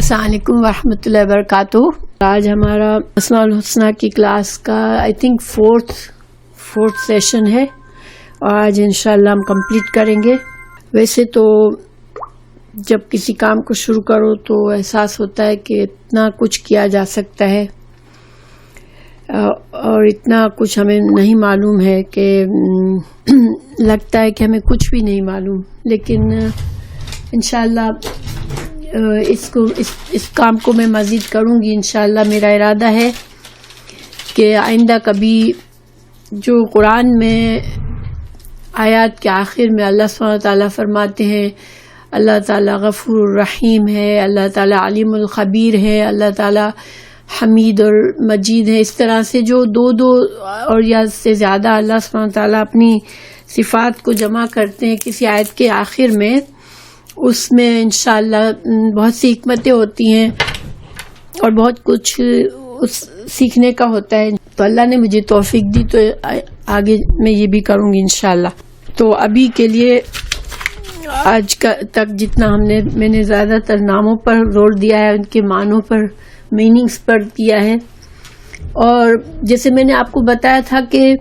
السلام علیکم ورحمۃ اللہ وبرکاتہ۔ آج ہمارا اسماء الحسنہ کی کلاس کا آئی تھنک فورتھ سیشن ہے اور آج انشاءاللہ ہم کمپلیٹ کریں گے۔ ویسے تو جب کسی کام کو شروع کرو تو احساس ہوتا ہے کہ اتنا کچھ کیا جا سکتا ہے اور اتنا کچھ ہمیں نہیں معلوم ہے کہ لگتا ہے کہ ہمیں کچھ بھی نہیں معلوم، لیکن انشاءاللہ اس کام کو میں مزید کروں گی۔ انشاءاللہ میرا ارادہ ہے کہ آئندہ کبھی جو قرآن میں آیات کے آخر میں اللہ سبحانہ تعالیٰ فرماتے ہیں اللہ تعالیٰ غفور الرحیم ہے، اللہ تعالیٰ علیم الخبیر ہے، اللہ تعالیٰ حمید اور مجید ہے، اس طرح سے جو دو اور یا سے زیادہ اللہ سبحانہ تعالیٰ اپنی صفات کو جمع کرتے ہیں کسی آیت کے آخر میں، اس میں انشاءاللہ بہت سی حکمتیں ہوتی ہیں اور بہت کچھ سیکھنے کا ہوتا ہے۔ تو اللہ نے مجھے توفیق دی تو آگے میں یہ بھی کروں گی انشاءاللہ۔ تو ابھی کے لیے آج تک جتنا میں نے زیادہ تر ناموں پر زور دیا ہے، ان کے معنوں پر، میننگز پر کیا ہے، اور جیسے میں نے آپ کو بتایا تھا کہ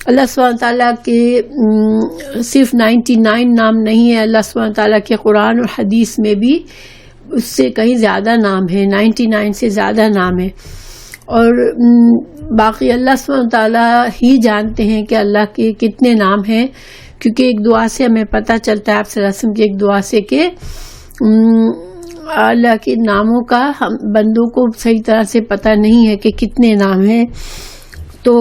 اللہ سبحانہ تعالیٰ کے صرف 99 نام نہیں ہے، اللہ سبحانہ تعالیٰ کے قرآن اور حدیث میں بھی اس سے کہیں زیادہ نام ہے، 99 سے زیادہ نام ہے، اور باقی اللہ سبحانہ تعالیٰ ہی جانتے ہیں کہ اللہ کے کتنے نام ہیں، کیونکہ ایک دعا سے ہمیں پتہ چلتا ہے، آپ صلی اللہ علیہ وسلم کی ایک دعا سے، کہ اللہ کے ناموں کا ہم بندوں کو صحیح طرح سے پتہ نہیں ہے کہ کتنے نام ہیں۔ تو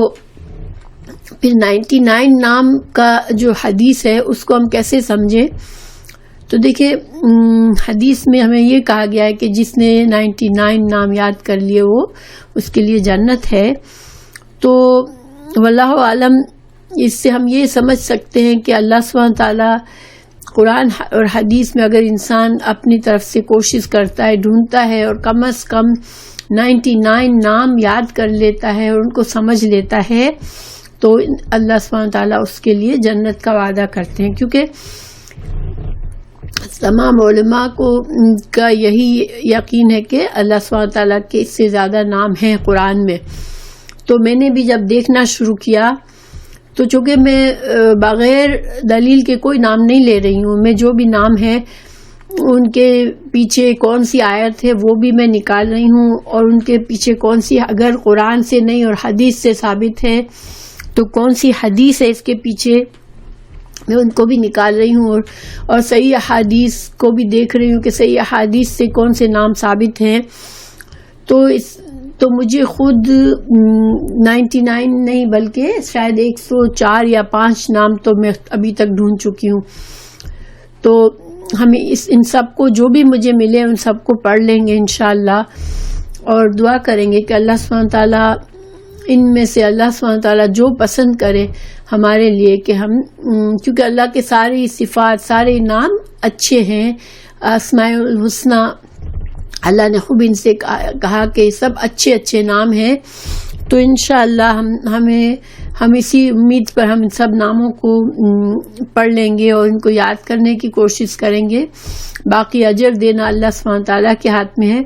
پھر 99 نام کا جو حدیث ہے اس کو ہم کیسے سمجھیں؟ تو دیکھیں، حدیث میں ہمیں یہ کہا گیا ہے کہ جس نے 99 نام یاد کر لیے وہ اس کے لیے جنت ہے۔ تو واللہ عالم، اس سے ہم یہ سمجھ سکتے ہیں کہ اللہ سبحانہ تعالیٰ قرآن اور حدیث میں اگر انسان اپنی طرف سے کوشش کرتا ہے، ڈھونڈتا ہے اور کم از کم 99 نام یاد کر لیتا ہے اور ان کو سمجھ لیتا ہے، تو اللہ سبحانہ تعالیٰ اس کے لیے جنت کا وعدہ کرتے ہیں، کیونکہ تمام علماء کا یہی یقین ہے کہ اللہ سبحانہ تعالیٰ کے اس سے زیادہ نام ہیں قرآن میں۔ تو میں نے بھی جب دیکھنا شروع کیا تو چونکہ میں بغیر دلیل کے کوئی نام نہیں لے رہی ہوں، میں جو بھی نام ہے ان کے پیچھے کون سی آیت ہے وہ بھی میں نکال رہی ہوں، اور ان کے پیچھے کون سی، اگر قرآن سے نہیں اور حدیث سے ثابت ہے تو کون سی حدیث ہے اس کے پیچھے، میں ان کو بھی نکال رہی ہوں، اور صحیح احادیث کو بھی دیکھ رہی ہوں کہ صحیح احادیث سے کون سے نام ثابت ہیں۔ تو مجھے خود 99 نہیں بلکہ شاید 104 یا 5 نام تو میں ابھی تک ڈھونڈ چکی ہوں۔ تو ہمیں ان سب کو جو بھی مجھے ملے ان سب کو پڑھ لیں گے انشاءاللہ، اور دعا کریں گے کہ اللہ سبحانہ تعالیٰ ان میں سے اللہ سبحانہ تعالیٰ جو پسند کرے ہمارے لیے، کہ ہم کیونکہ اللہ کے ساری صفات، سارے نام اچھے ہیں، اسماء الحسنہ اللہ نے خوب ان سے کہا کہ سب اچھے اچھے نام ہیں۔ تو انشاءاللہ ہم اسی امید پر ہم ان سب ناموں کو پڑھ لیں گے اور ان کو یاد کرنے کی کوشش کریں گے، باقی اجر دینا اللہ سبحانہ تعالیٰ کے ہاتھ میں ہے۔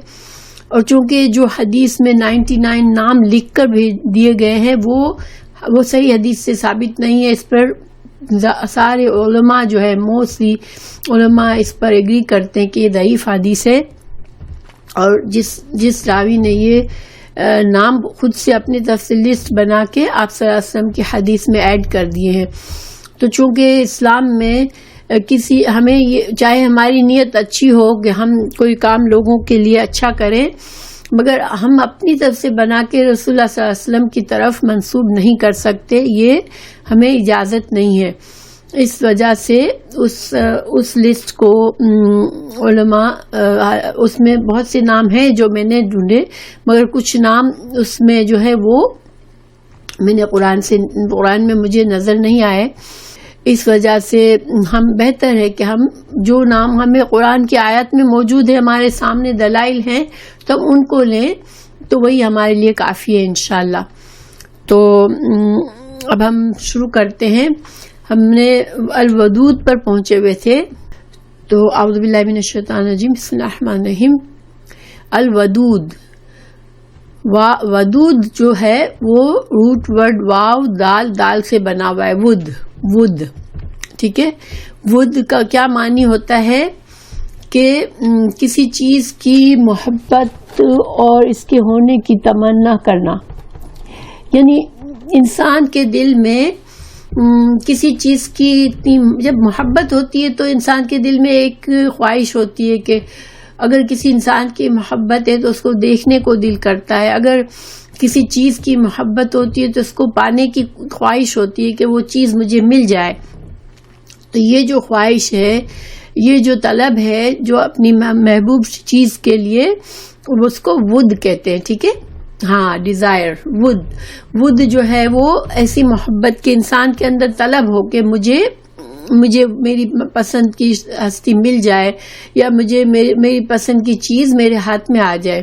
اور چونکہ جو حدیث میں 99 نام لکھ کر بھیج دیے گئے ہیں وہ صحیح حدیث سے ثابت نہیں ہے، اس پر سارے علماء جو ہے، موسٹلی علماء اس پر ایگری کرتے ہیں کہ یہ ضعیف حدیث ہے، اور جس راوی نے یہ نام خود سے اپنی طرف سے لسٹ بنا کے آپ صلی اللہ علیہ وسلم کی حدیث میں ایڈ کر دیے ہیں۔ تو چونکہ اسلام میں ہمیں یہ، چاہے ہماری نیت اچھی ہو کہ ہم کوئی کام لوگوں کے لیے اچھا کریں، مگر ہم اپنی طرف سے بنا کے رسول اللہ صلی اللہ علیہ وسلم کی طرف منسوب نہیں کر سکتے، یہ ہمیں اجازت نہیں ہے۔ اس وجہ سے اس لسٹ کو علماء، اس میں بہت سے نام ہیں جو میں نے ڈھونڈے، مگر کچھ نام اس میں جو ہے وہ میں نے قرآن میں مجھے نظر نہیں آئے، اس وجہ سے ہم بہتر ہے کہ ہم جو نام ہمیں قرآن کی آیت میں موجود ہے، ہمارے سامنے دلائل ہیں، تو ہم ان کو لیں، تو وہی ہمارے لیے کافی ہے انشاءاللہ۔ تو اب ہم شروع کرتے ہیں۔ ہم نے الودود پر پہنچے ہوئے تھے، تو اعوذ باللہ من الشیطان الرجیم، بسم اللہ الرحمن الرحیم۔ الودود. ودود جو ہے وہ روٹ ورڈ واو دال سے بنا ہوا ہے. ود ٹھیک ہے. ود کا کیا معنی ہوتا ہے کہ کسی چیز کی محبت اور اس کے ہونے کی تمنا کرنا. یعنی انسان کے دل میں کسی چیز کی اتنی جب محبت ہوتی ہے تو انسان کے دل میں ایک خواہش ہوتی ہے کہ اگر کسی انسان کی محبت ہے تو اس کو دیکھنے کو دل کرتا ہے. اگر کسی چیز کی محبت ہوتی ہے تو اس کو پانے کی خواہش ہوتی ہے کہ وہ چیز مجھے مل جائے. تو یہ جو خواہش ہے، یہ جو طلب ہے جو اپنی محبوب چیز کے لیے، اس کو ود کہتے ہیں. ٹھیک ہے. ہاں، ڈیزائر. ود جو ہے وہ ایسی محبت کے انسان کے اندر طلب ہو کہ مجھے میری پسند کی ہستی مل جائے، یا مجھے میری پسند کی چیز میرے ہاتھ میں آ جائے.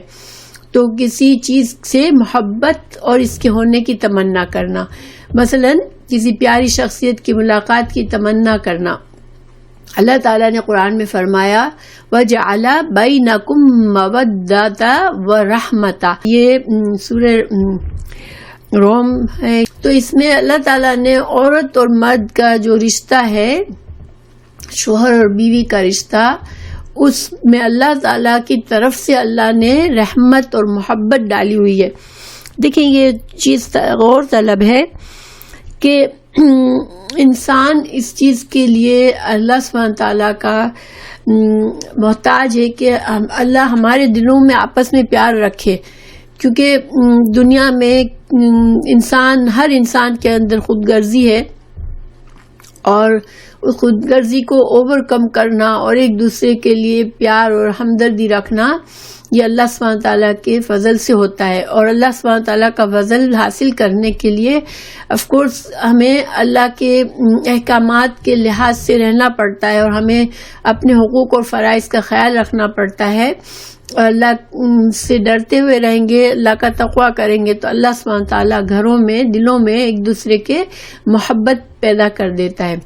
تو کسی چیز سے محبت اور اس کے ہونے کی تمنا کرنا. مثلا کسی پیاری شخصیت کی ملاقات کی تمنا کرنا. اللہ تعالیٰ نے قرآن میں فرمایا وَجَعَلَ بَيْنَكُمْ مَوَدَّةً وَرَحْمَةً. یہ سورہ روم ہے. تو اس میں اللہ تعالیٰ نے عورت اور مرد کا جو رشتہ ہے، شوہر اور بیوی کا رشتہ، اس میں اللہ تعالیٰ کی طرف سے اللہ نے رحمت اور محبت ڈالی ہوئی ہے. دیکھیں یہ چیز غور طلب ہے کہ انسان اس چیز کے لیے اللہ سبحانہ تعالیٰ کا محتاج ہے کہ اللہ ہمارے دلوں میں آپس میں پیار رکھے. کیونکہ دنیا میں ہر انسان کے اندر خود غرضی ہے، اور اس خود غرضی کو اوور کم کرنا اور ایک دوسرے کے لیے پیار اور ہمدردی رکھنا، یہ اللہ سبحانہ تعالیٰ کے فضل سے ہوتا ہے. اور اللہ سبحانہ تعالیٰ کا فضل حاصل کرنے کے لیے آف کورس ہمیں اللہ کے احکامات کے لحاظ سے رہنا پڑتا ہے، اور ہمیں اپنے حقوق اور فرائض کا خیال رکھنا پڑتا ہے. اور اللہ سے ڈرتے ہوئے رہیں گے، اللہ کا تقویٰ کریں گے، تو اللہ سبحانہ تعالیٰ گھروں میں، دلوں میں ایک دوسرے کے محبت پیدا کر دیتا ہے.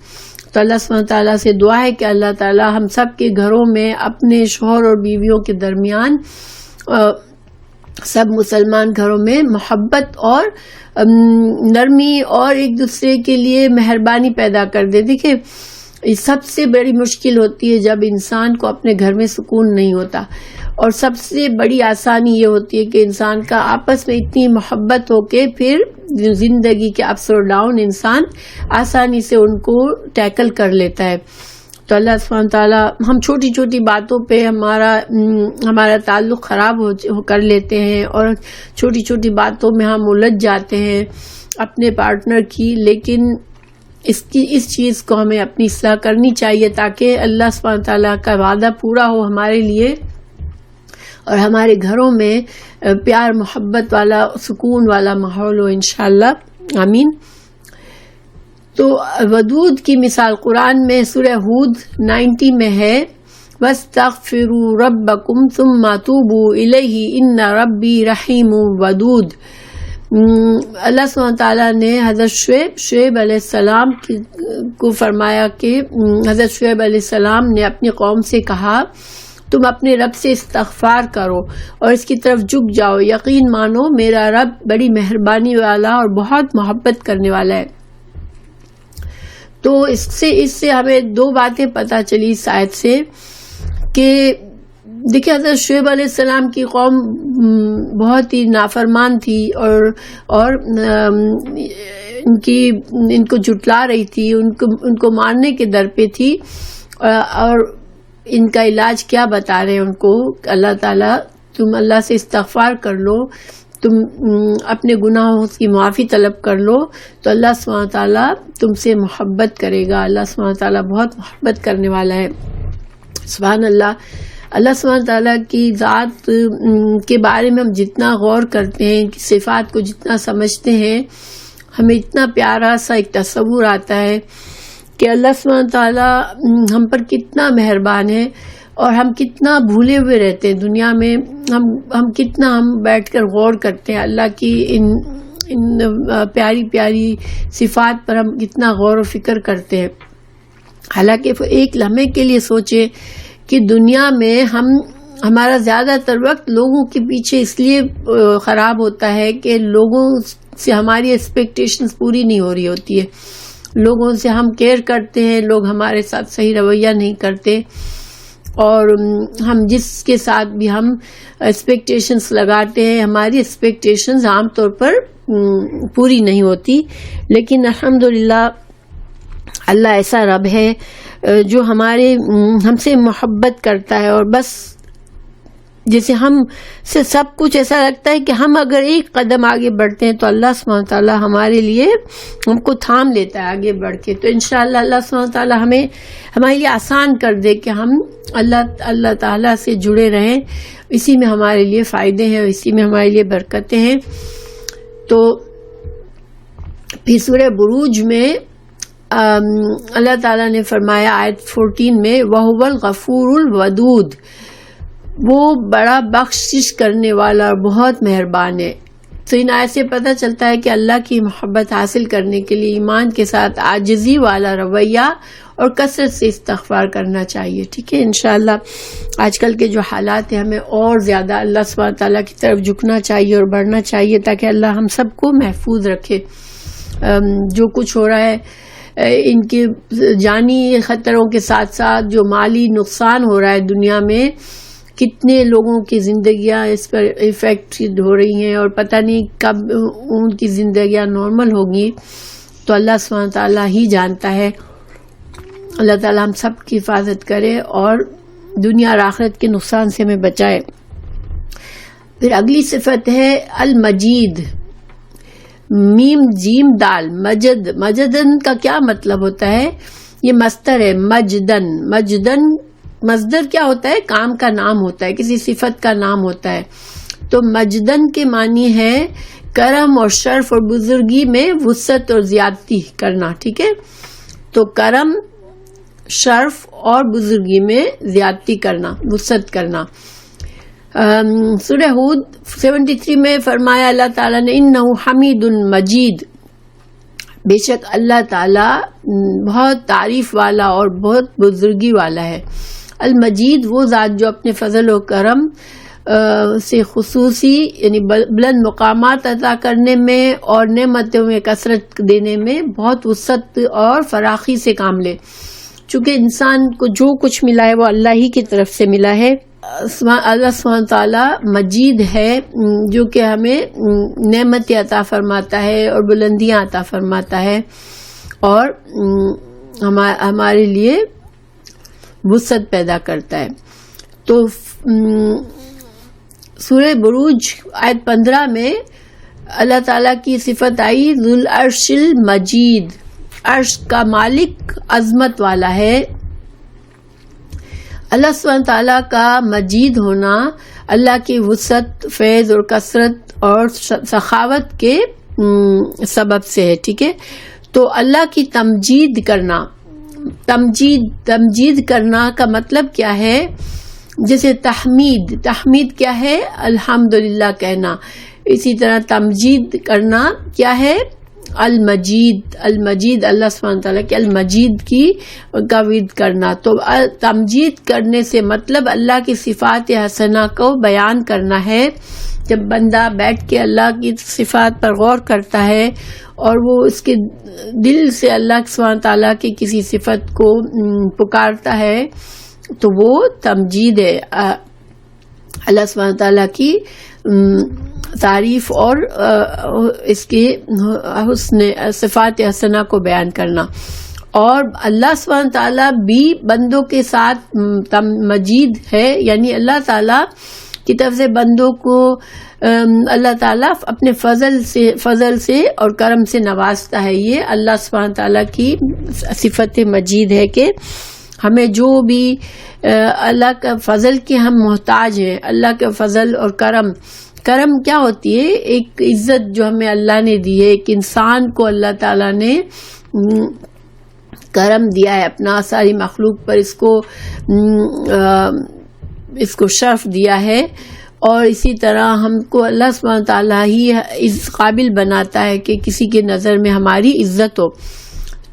تو اللہ سبحانہ تعالیٰ سے دعا ہے کہ اللہ تعالیٰ ہم سب کے گھروں میں، اپنے شوہر اور بیویوں کے درمیان، سب مسلمان گھروں میں محبت اور نرمی اور ایک دوسرے کے لیے مہربانی پیدا کر دے. دیکھیں سب سے بڑی مشکل ہوتی ہے جب انسان کو اپنے گھر میں سکون نہیں ہوتا، اور سب سے بڑی آسانی یہ ہوتی ہے کہ انسان کا آپس میں اتنی محبت ہو کے پھر زندگی کے اپس اور ڈاؤن انسان آسانی سے ان کو ٹیکل کر لیتا ہے. تو اللہ سبحانہ تعالیٰ ہم چھوٹی چھوٹی باتوں پہ ہمارا تعلق خراب کر لیتے ہیں، اور چھوٹی چھوٹی باتوں میں ہم الجھ جاتے ہیں اپنے پارٹنر کی. لیکن اس چیز کو ہمیں اپنی اصلاح کرنی چاہیے تاکہ اللہ سبحانہ تعالیٰ کا وعدہ پورا ہو ہمارے لیے، اور ہمارے گھروں میں پیار محبت والا سکون والا ماحول ہو انشاءاللہ. آمین. تو ودود کی مثال قرآن میں سورہ ہود 90 میں ہے وَاسْتَغْفِرُوا رَبَّكُمْ ثُمَّ تُوبُوا إِلَيْهِ إِنَّ رَبِّي رَحِيمٌ وَدُودٌ. اللہ سبحانہ تعالیٰ نے حضرت شعیب علیہ السلام کو فرمایا کہ حضرت شعیب علیہ السلام نے اپنی قوم سے کہا تم اپنے رب سے استغفار کرو اور اس کی طرف جھک جاؤ، یقین مانو میرا رب بڑی مہربانی والا اور بہت محبت کرنے والا ہے. تو اس سے ہمیں دو باتیں پتہ چلی اس آیت سے کہ دیکھیں حضرت شعیب علیہ السلام کی قوم بہت ہی نافرمان تھی اور ان کو جھٹلا رہی تھی، ان کو مارنے کے در پہ تھی، اور ان کا علاج کیا بتا رہے ہیں ان کو؟ اللہ تعالیٰ تم اللہ سے استغفار کر لو، تم اپنے گناہوں کی معافی طلب کر لو تو اللہ سبحانہ تعالیٰ تم سے محبت کرے گا. اللہ سبحانہ تعالیٰ بہت محبت کرنے والا ہے. سبحان اللہ. اللہ سبحانہ تعالیٰ کی ذات کے بارے میں ہم جتنا غور کرتے ہیں، کہ صفات کو جتنا سمجھتے ہیں، ہمیں اتنا پیارا سا ایک تصور آتا ہے کہ اللہ سبحانہ تعالیٰ ہم پر کتنا مہربان ہے، اور ہم کتنا بھولے ہوئے رہتے ہیں دنیا میں. ہم کتنا بیٹھ کر غور کرتے ہیں اللہ کی ان پیاری پیاری صفات پر، ہم کتنا غور و فکر کرتے ہیں. حالانکہ ایک لمحے کے لیے سوچیں کہ دنیا میں ہمارا زیادہ تر وقت لوگوں کے پیچھے اس لیے خراب ہوتا ہے کہ لوگوں سے ہماری ایکسپیکٹیشنز پوری نہیں ہو رہی ہوتی ہے. لوگوں سے ہم کیئر کرتے ہیں, لوگ ہمارے ساتھ صحیح رویہ نہیں کرتے, اور ہم جس کے ساتھ بھی ہم ایکسپیکٹیشنز لگاتے ہیں ہماری ایکسپیکٹیشنز عام طور پر پوری نہیں ہوتی. لیکن الحمدللہ اللہ ایسا رب ہے جو ہم سے محبت کرتا ہے, اور بس جیسے ہم سے سب کچھ ایسا لگتا ہے کہ ہم اگر ایک قدم آگے بڑھتے ہیں تو اللہ سبحانہ وتعالیٰ ہمارے لیے ہم کو تھام لیتا ہے آگے بڑھ کے. تو انشاءاللہ اللہ سبحانہ وتعالیٰ ہمارے لیے آسان کر دے کہ ہم اللہ تعالیٰ سے جڑے رہیں. اسی میں ہمارے لیے فائدے ہیں اور اسی میں ہمارے لیے برکتیں ہیں. تو پھر سورہ بروج میں اللہ تعالیٰ نے فرمایا آیت 14 میں وَهُوَ الْغَفُورُ الْوَدُودُ, وہ بڑا بخشش کرنے والا اور بہت مہربان ہے. تو ان آیت سے پتہ چلتا ہے کہ اللہ کی محبت حاصل کرنے کے لیے ایمان کے ساتھ عاجزی والا رویہ اور کثرت سے استغفار کرنا چاہیے. ٹھیک ہے, انشاءاللہ آج کل کے جو حالات ہیں ہمیں اور زیادہ اللہ سبحانہ تعالیٰ کی طرف جھکنا چاہیے اور بڑھنا چاہیے تاکہ اللہ ہم سب کو محفوظ رکھے. جو کچھ ہو رہا ہے ان کے جانی خطروں کے ساتھ ساتھ جو مالی نقصان ہو رہا ہے دنیا میں, کتنے لوگوں کی زندگیاں اس پر افیکٹ ہو رہی ہیں اور پتہ نہیں کب ان کی زندگیاں نارمل ہوگی. تو اللہ سبحانہ تعالیٰ ہی جانتا ہے. اللہ تعالیٰ ہم سب کی حفاظت کرے اور دنیا اور آخرت کے نقصان سے ہمیں بچائے. پھر اگلی صفت ہے المجید, میم جیم دال مجد. مجدن کا کیا مطلب ہوتا ہے؟ یہ مصدر ہے مجدن. مصدر کیا ہوتا ہے؟ کام کا نام ہوتا ہے, کسی صفت کا نام ہوتا ہے. تو مجدن کے معنی ہے کرم اور شرف اور بزرگی میں وسعت اور زیادتی کرنا. ٹھیک ہے, تو کرم, شرف اور بزرگی میں زیادتی کرنا, وسعت کرنا. سورہ ہود 73 میں فرمایا اللہ تعالیٰ نے انہ حمید مجید, بے شک اللہ تعالیٰ بہت تعریف والا اور بہت بزرگی والا ہے. المجید وہ ذات جو اپنے فضل و کرم سے خصوصی یعنی بلند مقامات عطا کرنے میں اور نعمتوں میں کثرت دینے میں بہت وسعت اور فراخی سے کام لے. چونکہ انسان کو جو کچھ ملا ہے وہ اللہ ہی کی طرف سے ملا ہے. اللہ سبحانہ تعالیٰ مجید ہے جو کہ ہمیں نعمت عطا فرماتا ہے اور بلندیاں عطا فرماتا ہے اور ہمارے لیے وسعت پیدا کرتا ہے. تو سورہ بروج آیت 15 میں اللہ تعالیٰ کی صفت آئی ذو العرش المجید, عرش کا مالک عظمت والا ہے. اللہ سبحانہ تعالیٰ کا مجید ہونا اللہ کی وسعت, فیض اور کثرت اور سخاوت کے سبب سے ہے. ٹھیک ہے, تو اللہ کی تمجید کرنا, تمجید کرنا کا مطلب کیا ہے؟ جیسے تحمید کیا ہے؟ الحمدللہ کہنا. اسی طرح تمجید کرنا کیا ہے؟ المجید اللہ سبحانہ تعالیٰ کے المجید کی تعریف کرنا. تو تمجید کرنے سے مطلب اللہ کی صفات حسنہ کو بیان کرنا ہے. جب بندہ بیٹھ کے اللہ کی صفات پر غور کرتا ہے اور وہ اس کے دل سے اللہ سبحانہ تعالیٰ کی کسی صفت کو پکارتا ہے تو وہ تمجید ہے, اللہ سبحانہ تعالیٰ کی تعریف اور اس کے حسن صفات حسنہ کو بیان کرنا. اور اللہ سبحانہ تعالیٰ بھی بندوں کے ساتھ مجید ہے, یعنی اللہ تعالیٰ کی طرف سے بندوں کو اللہ تعالیٰ اپنے فضل سے اور کرم سے نوازتا ہے. یہ اللہ سبحانہ تعالیٰ کی صفت مجید ہے کہ ہمیں جو بھی اللہ کا فضل کے ہم محتاج ہیں. اللہ کا فضل اور کرم کیا ہوتی ہے؟ ایک عزت جو ہمیں اللہ نے دی ہے. ایک انسان کو اللہ تعالیٰ نے کرم دیا ہے اپنا, ساری مخلوق پر اس کو شرف دیا ہے, اور اسی طرح ہم کو اللہ سبحانہ تعالیٰ ہی اس قابل بناتا ہے کہ کسی کے نظر میں ہماری عزت ہو.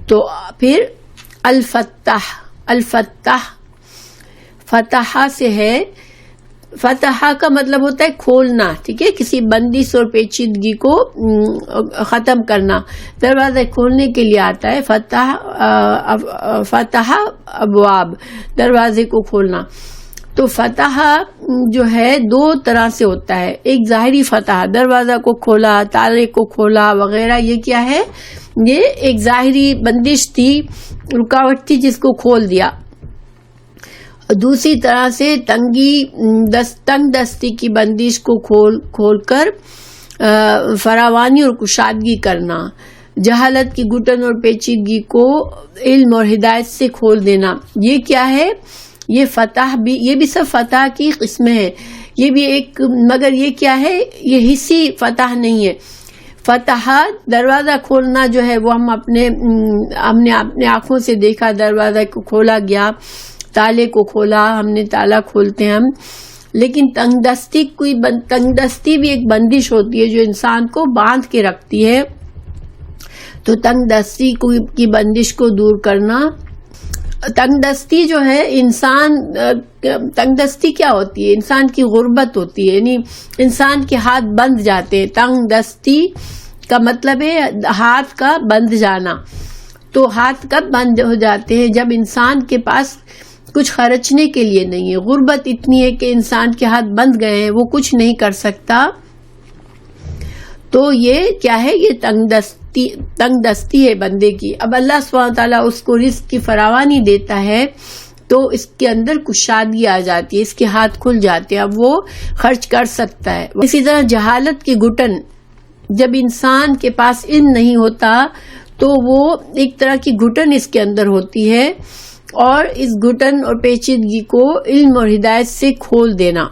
تو پھر الفتح فتح سے ہے فتح کا مطلب ہوتا ہے کھولنا، ٹھیک ہے، کسی بندش اور پیچیدگی کو ختم کرنا، دروازے کھولنے کے لیے آتا ہے فتح ابواب، دروازے کو کھولنا۔ تو فتح جو ہے دو طرح سے ہوتا ہے، ایک ظاہری فتح، دروازہ کو کھولا، تالے کو کھولا وغیرہ، یہ کیا ہے، یہ ایک ظاہری بندش تھی، رکاوٹ تھی جس کو کھول دیا۔ دوسری طرح سے تنگ دستی کی بندش کو کھول کر فراوانی اور کشادگی کرنا، جہالت کی گھٹن اور پیچیدگی کو علم اور ہدایت سے کھول دینا، یہ کیا ہے، یہ فتح بھی، یہ بھی سب فتح کی قسمیں ہیں، یہ بھی ایک، مگر یہ کیا ہے، یہ حصی فتح نہیں ہے۔ فتح دروازہ کھولنا جو ہے وہ ہم نے اپنے آنکھوں سے دیکھا، دروازہ کو کھولا گیا، تالے کو کھولا، ہم نے تالا کھولتے ہیں ہم، لیکن تنگ دستی بھی ایک بندش ہوتی ہے جو انسان کو باندھ کے رکھتی ہے۔ تو تنگ دستی کی بندش کو دور کرنا، تنگ دستی جو ہے تنگ دستی کیا ہوتی ہے، انسان کی غربت ہوتی ہے، یعنی انسان کے ہاتھ بند جاتے ہیں۔ تنگ دستی کا مطلب ہے ہاتھ کا بند جانا۔ تو ہاتھ کب بند ہو جاتے ہیں، جب انسان کے پاس کچھ خرچنے کے لیے نہیں ہے، غربت اتنی ہے کہ انسان کے ہاتھ بند گئے ہیں، وہ کچھ نہیں کر سکتا۔ تو یہ کیا ہے، یہ تنگ دستی ہے بندے کی۔ اب اللہ سبحانہ تعالیٰ اس کو رزق کی فراوانی دیتا ہے تو اس کے اندر کشادگی آ جاتی ہے، اس کے ہاتھ کھل جاتے ہیں، اب وہ خرچ کر سکتا ہے۔ اسی طرح جہالت کی گھٹن، جب انسان کے پاس علم نہیں ہوتا تو وہ ایک طرح کی گھٹن اس کے اندر ہوتی ہے، اور اس گھٹن اور پیچیدگی کو علم اور ہدایت سے کھول دینا۔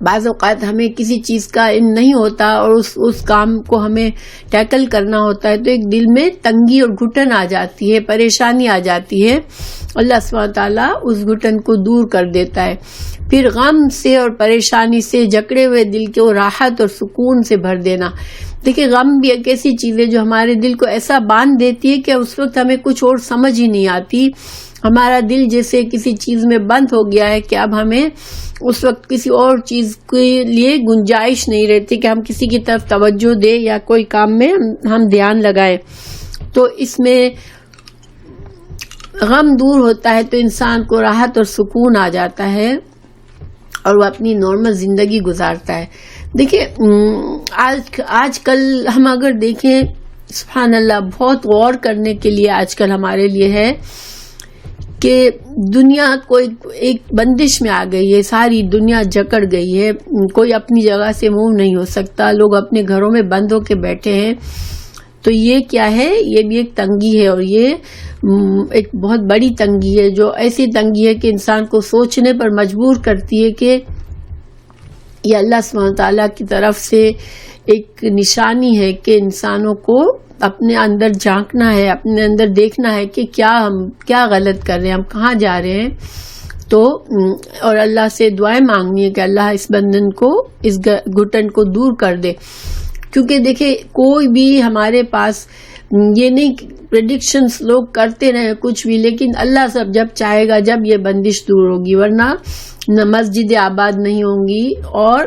بعض اوقات ہمیں کسی چیز کا علم نہیں ہوتا اور اس کام کو ہمیں ٹیکل کرنا ہوتا ہے، تو ایک دل میں تنگی اور گھٹن آ جاتی ہے، پریشانی آ جاتی ہے، اللہ سبحانہ تعالیٰ اس گھٹن کو دور کر دیتا ہے۔ پھر غم سے اور پریشانی سے جکڑے ہوئے دل کو راحت اور سکون سے بھر دینا۔ دیکھیں، غم بھی ایک ایسی چیز ہے جو ہمارے دل کو ایسا باندھ دیتی ہے کہ اس وقت ہمیں کچھ اور سمجھ ہی نہیں آتی، ہمارا دل جیسے کسی چیز میں بند ہو گیا ہے کہ اب ہمیں اس وقت کسی اور چیز کے لیے گنجائش نہیں رہتی کہ ہم کسی کی طرف توجہ دیں یا کوئی کام میں ہم دھیان لگائیں۔ تو اس میں غم دور ہوتا ہے تو انسان کو راحت اور سکون آ جاتا ہے اور وہ اپنی نارمل زندگی گزارتا ہے۔ دیکھیں، آج کل ہم اگر دیکھیں، سبحان اللہ، بہت غور کرنے کے لیے آج کل ہمارے لیے ہے کہ دنیا کوئی ایک بندش میں آ گئی ہے، ساری دنیا جکڑ گئی ہے، کوئی اپنی جگہ سے موو نہیں ہو سکتا، لوگ اپنے گھروں میں بند ہو کے بیٹھے ہیں۔ تو یہ کیا ہے، یہ بھی ایک تنگی ہے، اور یہ ایک بہت بڑی تنگی ہے، جو ایسی تنگی ہے کہ انسان کو سوچنے پر مجبور کرتی ہے کہ یہ اللہ سبحانہ تعالیٰ کی طرف سے ایک نشانی ہے کہ انسانوں کو اپنے اندر جھانکنا ہے، اپنے اندر دیکھنا ہے کہ ہم کیا غلط کر رہے ہیں، ہم کہاں جا رہے ہیں۔ تو اور اللہ سے دعائیں مانگنی ہے کہ اللہ اس بندن کو، اس گھٹن کو دور کر دے، کیونکہ دیکھیں کوئی بھی ہمارے پاس یہ نہیں، پریڈکشنز لوگ کرتے رہے کچھ بھی، لیکن اللہ سب جب چاہے گا جب یہ بندش دور ہوگی، ورنہ نہ مسجد آباد نہیں ہوں گی، اور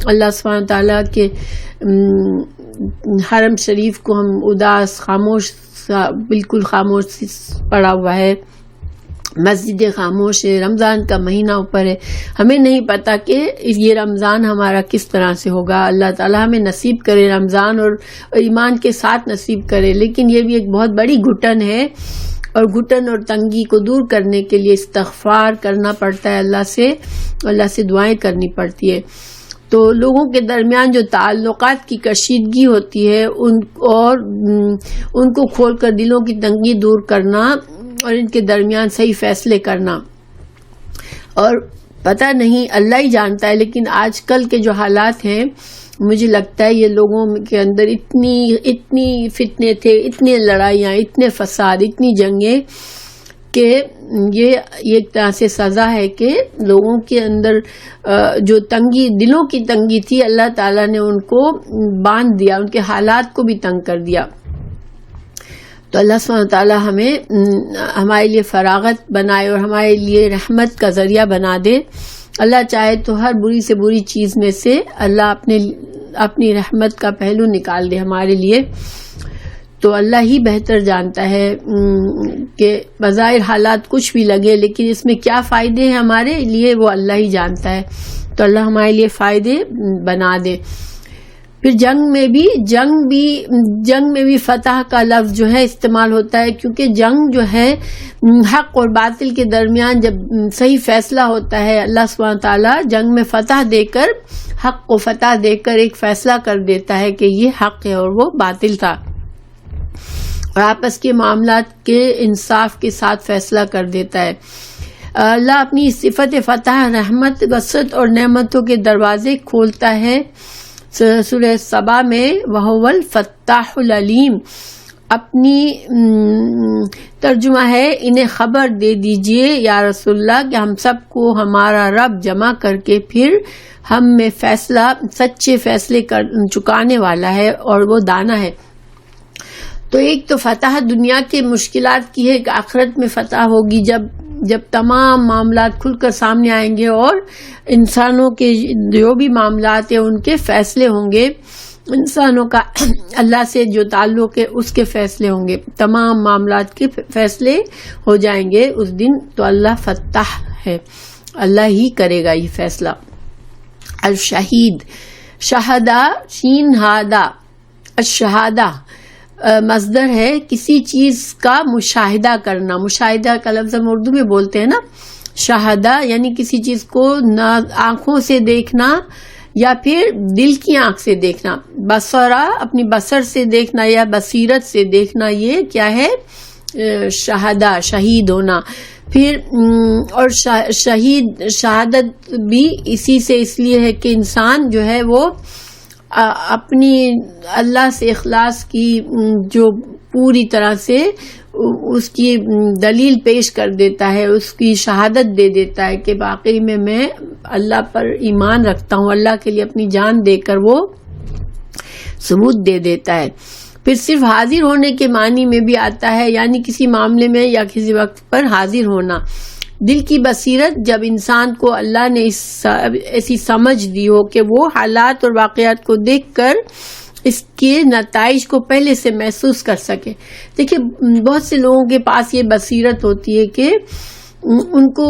اللہ سبحانہ تعالیٰ کے حرم شریف کو ہم اداس، خاموش، بالکل خاموش پڑا ہوا ہے، مسجد خاموش ہے، رمضان کا مہینہ اوپر ہے، ہمیں نہیں پتا کہ یہ رمضان ہمارا کس طرح سے ہوگا۔ اللہ تعالیٰ ہمیں نصیب کرے رمضان، اور ایمان کے ساتھ نصیب کرے، لیکن یہ بھی ایک بہت بڑی گھٹن ہے، اور گھٹن اور تنگی کو دور کرنے کے لیے استغفار کرنا پڑتا ہے اللہ سے دعائیں کرنی پڑتی ہے۔ تو لوگوں کے درمیان جو تعلقات کی کشیدگی ہوتی ہے ان کو کھول کر دلوں کی تنگی دور کرنا اور ان کے درمیان صحیح فیصلے کرنا، اور پتہ نہیں اللہ ہی جانتا ہے، لیکن آج کل کے جو حالات ہیں مجھے لگتا ہے یہ لوگوں کے اندر اتنی فتنے تھے، اتنی لڑائیاں، اتنے فساد، اتنی جنگیں، کہ یہ ایک طرح سے سزا ہے کہ لوگوں کے اندر جو دلوں کی تنگی تھی، اللہ تعالیٰ نے ان کو باندھ دیا، ان کے حالات کو بھی تنگ کر دیا۔ تو اللہ سبحانہ تعالیٰ ہمارے لیے فراغت بنائے اور ہمارے لیے رحمت کا ذریعہ بنا دے۔ اللہ چاہے تو ہر بری سے بری چیز میں سے اللہ اپنی رحمت کا پہلو نکال دے ہمارے لیے. تو اللہ ہی بہتر جانتا ہے کہ بظاہر حالات کچھ بھی لگے لیکن اس میں کیا فائدے ہیں ہمارے لیے وہ اللہ ہی جانتا ہے. تو اللہ ہمارے لیے فائدے بنا دے. پھر جنگ میں بھی فتح کا لفظ جو ہے استعمال ہوتا ہے، کیونکہ جنگ جو ہے حق اور باطل کے درمیان جب صحیح فیصلہ ہوتا ہے، اللہ سبحانہ تعالیٰ جنگ میں فتح دے کر، حق کو فتح دے کر ایک فیصلہ کر دیتا ہے کہ یہ حق ہے اور وہ باطل تھا، اور آپس کے معاملات کے انصاف کے ساتھ فیصلہ کر دیتا ہے. اللہ اپنی صفت فتح، رحمت، وسعت اور نعمتوں کے دروازے کھولتا ہے. سورہ سبا میں وَهُوَ الْفَتَّاحُ الْعَلِيمُ اپنی ترجمہ ہے انہیں خبر دے دیجئے یا رسول اللہ کہ ہم سب کو ہمارا رب جمع کر کے پھر ہم میں فیصلہ سچے فیصلے چکانے والا ہے اور وہ دانا ہے. تو ایک تو فتح دنیا کے مشکلات کی ہے کہ آخرت میں فتح ہوگی جب تمام معاملات کھل کر سامنے آئیں گے اور انسانوں کے جو بھی معاملات ہیں ان کے فیصلے ہوں گے، انسانوں کا اللہ سے جو تعلق ہے اس کے فیصلے ہوں گے، تمام معاملات کے فیصلے ہو جائیں گے اس دن. تو اللہ فتح ہے، اللہ ہی کرے گا یہ فیصلہ. الشہید، شہدہ شین ہادہ، الشہادہ مصدر ہے کسی چیز کا مشاہدہ کرنا. مشاہدہ کا لفظ ہم اردو میں بولتے ہیں نا، شہادہ یعنی کسی چیز کو نہ آنکھوں سے دیکھنا یا پھر دل کی آنکھ سے دیکھنا. بصرہ اپنی بصر سے دیکھنا یا بصیرت سے دیکھنا، یہ کیا ہے؟ شہادہ، شہید ہونا. پھر اور شہادت بھی اسی سے اس لیے ہے کہ انسان جو ہے وہ اپنی اللہ سے اخلاص کی جو پوری طرح سے اس کی دلیل پیش کر دیتا ہے، اس کی شہادت دے دیتا ہے کہ واقعی میں اللہ پر ایمان رکھتا ہوں، اللہ کے لیے اپنی جان دے کر وہ ثبوت دے دیتا ہے. پھر صرف حاضر ہونے کے معنی میں بھی آتا ہے، یعنی کسی معاملے میں یا کسی وقت پر حاضر ہونا. دل کی بصیرت، جب انسان کو اللہ نے ایسی سمجھ دی ہو کہ وہ حالات اور واقعات کو دیکھ کر اس کے نتائج کو پہلے سے محسوس کر سکے. دیکھیں بہت سے لوگوں کے پاس یہ بصیرت ہوتی ہے کہ ان کو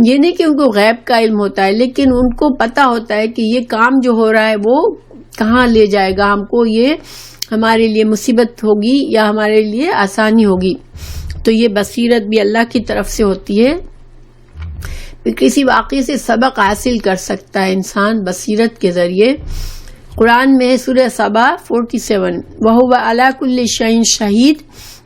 یہ نہیں کہ ان کو غیب کا علم ہوتا ہے، لیکن ان کو پتہ ہوتا ہے کہ یہ کام جو ہو رہا ہے وہ کہاں لے جائے گا ہم کو، یہ ہمارے لیے مصیبت ہوگی یا ہمارے لیے آسانی ہوگی. تو یہ بصیرت بھی اللہ کی طرف سے ہوتی ہے. پھر کسی واقعے سے سبق حاصل کر سکتا ہے انسان بصیرت کے ذریعے. قرآن میں سورہ سبا 47 وَهُوَ عَلَى كُلِّ شَيْءٍ شَهِيدٌ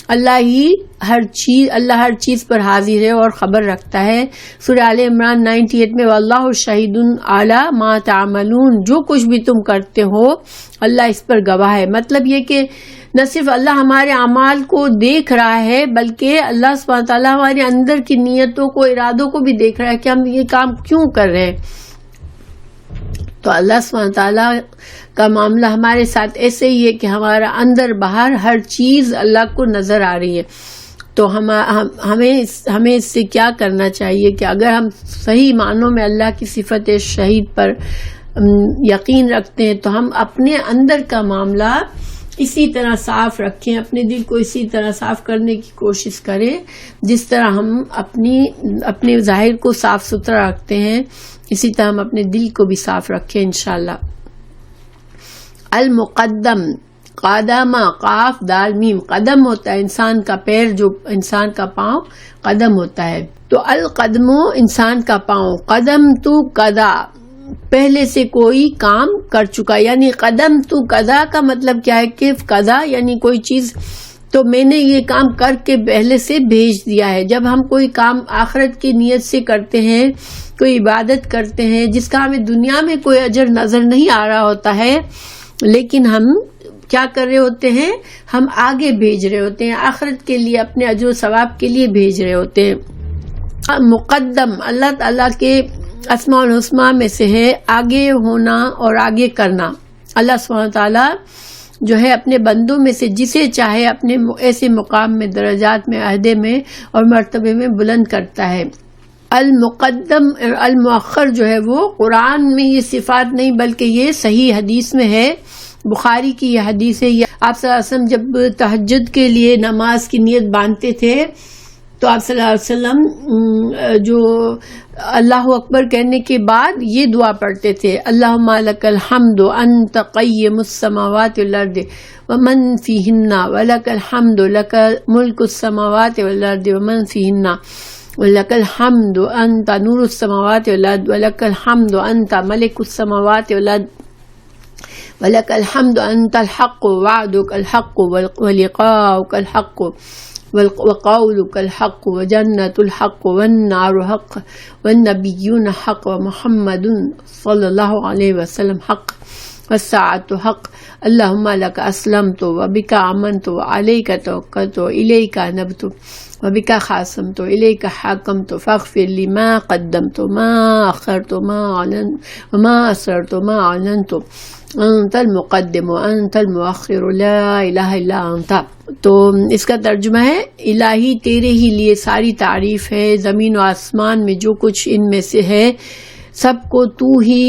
اللہ ہر چیز پر حاضر ہے اور خبر رکھتا ہے. سورہ آل عمران 98 میں وَاللَّهُ شَهِيدٌ عَلَى مَا تَعْمَلُونَ جو کچھ بھی تم کرتے ہو اللہ اس پر گواہ ہے. مطلب یہ کہ نہ صرف اللہ ہمارے اعمال کو دیکھ رہا ہے بلکہ اللہ سبحانہ تعالیٰ ہمارے اندر کی نیتوں کو، ارادوں کو بھی دیکھ رہا ہے کہ ہم یہ کام کیوں کر رہے ہیں. تو اللہ سبحانہ تعالیٰ کا معاملہ ہمارے ساتھ ایسے ہی ہے کہ ہمارا اندر باہر ہر چیز اللہ کو نظر آ رہی ہے. تو ہمیں اس سے کیا کرنا چاہیے کہ اگر ہم صحیح معنوں میں اللہ کی صفت شہید پر یقین رکھتے ہیں تو ہم اپنے اندر کا معاملہ اسی طرح صاف رکھیں، اپنے دل کو اسی طرح صاف کرنے کی کوشش کریں جس طرح ہم اپنے ظاہر کو صاف ستھرا رکھتے ہیں، اسی طرح ہم اپنے دل کو بھی صاف رکھیں انشاءاللہ. المقدم، قادمہ، قاف دال میم، قدم ہوتا ہے انسان کا پیر، جو انسان کا پاؤں قدم ہوتا ہے. تو القدم انسان کا پاؤں، قدم تو قدا پہلے سے کوئی کام کر چکا، یعنی قدم تو قضا کا مطلب کیا ہے کہ قضا یعنی کوئی چیز تو میں نے یہ کام کر کے پہلے سے بھیج دیا ہے. جب ہم کوئی کام آخرت کی نیت سے کرتے ہیں، کوئی عبادت کرتے ہیں جس کا ہمیں دنیا میں کوئی اجر نظر نہیں آ رہا ہوتا ہے، لیکن ہم کیا کر رہے ہوتے ہیں؟ ہم آگے بھیج رہے ہوتے ہیں، آخرت کے لیے، اپنے اجر و ثواب کے لیے بھیج رہے ہوتے ہیں. مقدم اللہ تعالیٰ کے اسماء الحسنی میں سے ہے آگے ہونا اور آگے کرنا. اللہ سبحانہ تعالیٰ جو ہے اپنے بندوں میں سے جسے چاہے اپنے ایسے مقام میں، درجات میں، عہدے میں اور مرتبے میں بلند کرتا ہے. المقدم المؤخر جو ہے وہ قرآن میں یہ صفات نہیں، بلکہ یہ صحیح حدیث میں ہے، بخاری کی یہ حدیث ہے۔ آپ صلی اللہ علیہ وسلم جب تہجد کے لیے نماز کی نیت باندھتے تھے تو آپ صلی اللہ علیہ وسلم جو اللہ اکبر کہنے کے بعد یہ دعا پڑھتے تھے، اللہم لک الحمد انت قیم السماوات والارض ومن فیہن ولک الحمد لک ملک السماوات والارض ومن فیہن ولک الحمد انت نور السماوات والارض ولک الحمد انت ملک السماوات والارض ولک الحمد انت الحق وعدک الحق ولقاؤک الحق وقولک الحق وجنت الحق والنار حق والنبیون حق ومحمد صلی اللہ علیہ وسلم حق والساعة حق اللہم لک اسلمت وبک آمنت وعلیک توکلت وإلیک انبت وبک خاصمت وإلیک حاکمت فاغفر لی ما قدمت ما اخرت ما اعلنت وما اسررت ما اعلنت انت المقدم وانت المؤخر لا الہ الا انت۔ تو اس کا ترجمہ ہے، الہی تیرے ہی لیے ساری تعریف ہے، زمین و آسمان میں جو کچھ ان میں سے ہے سب کو تو ہی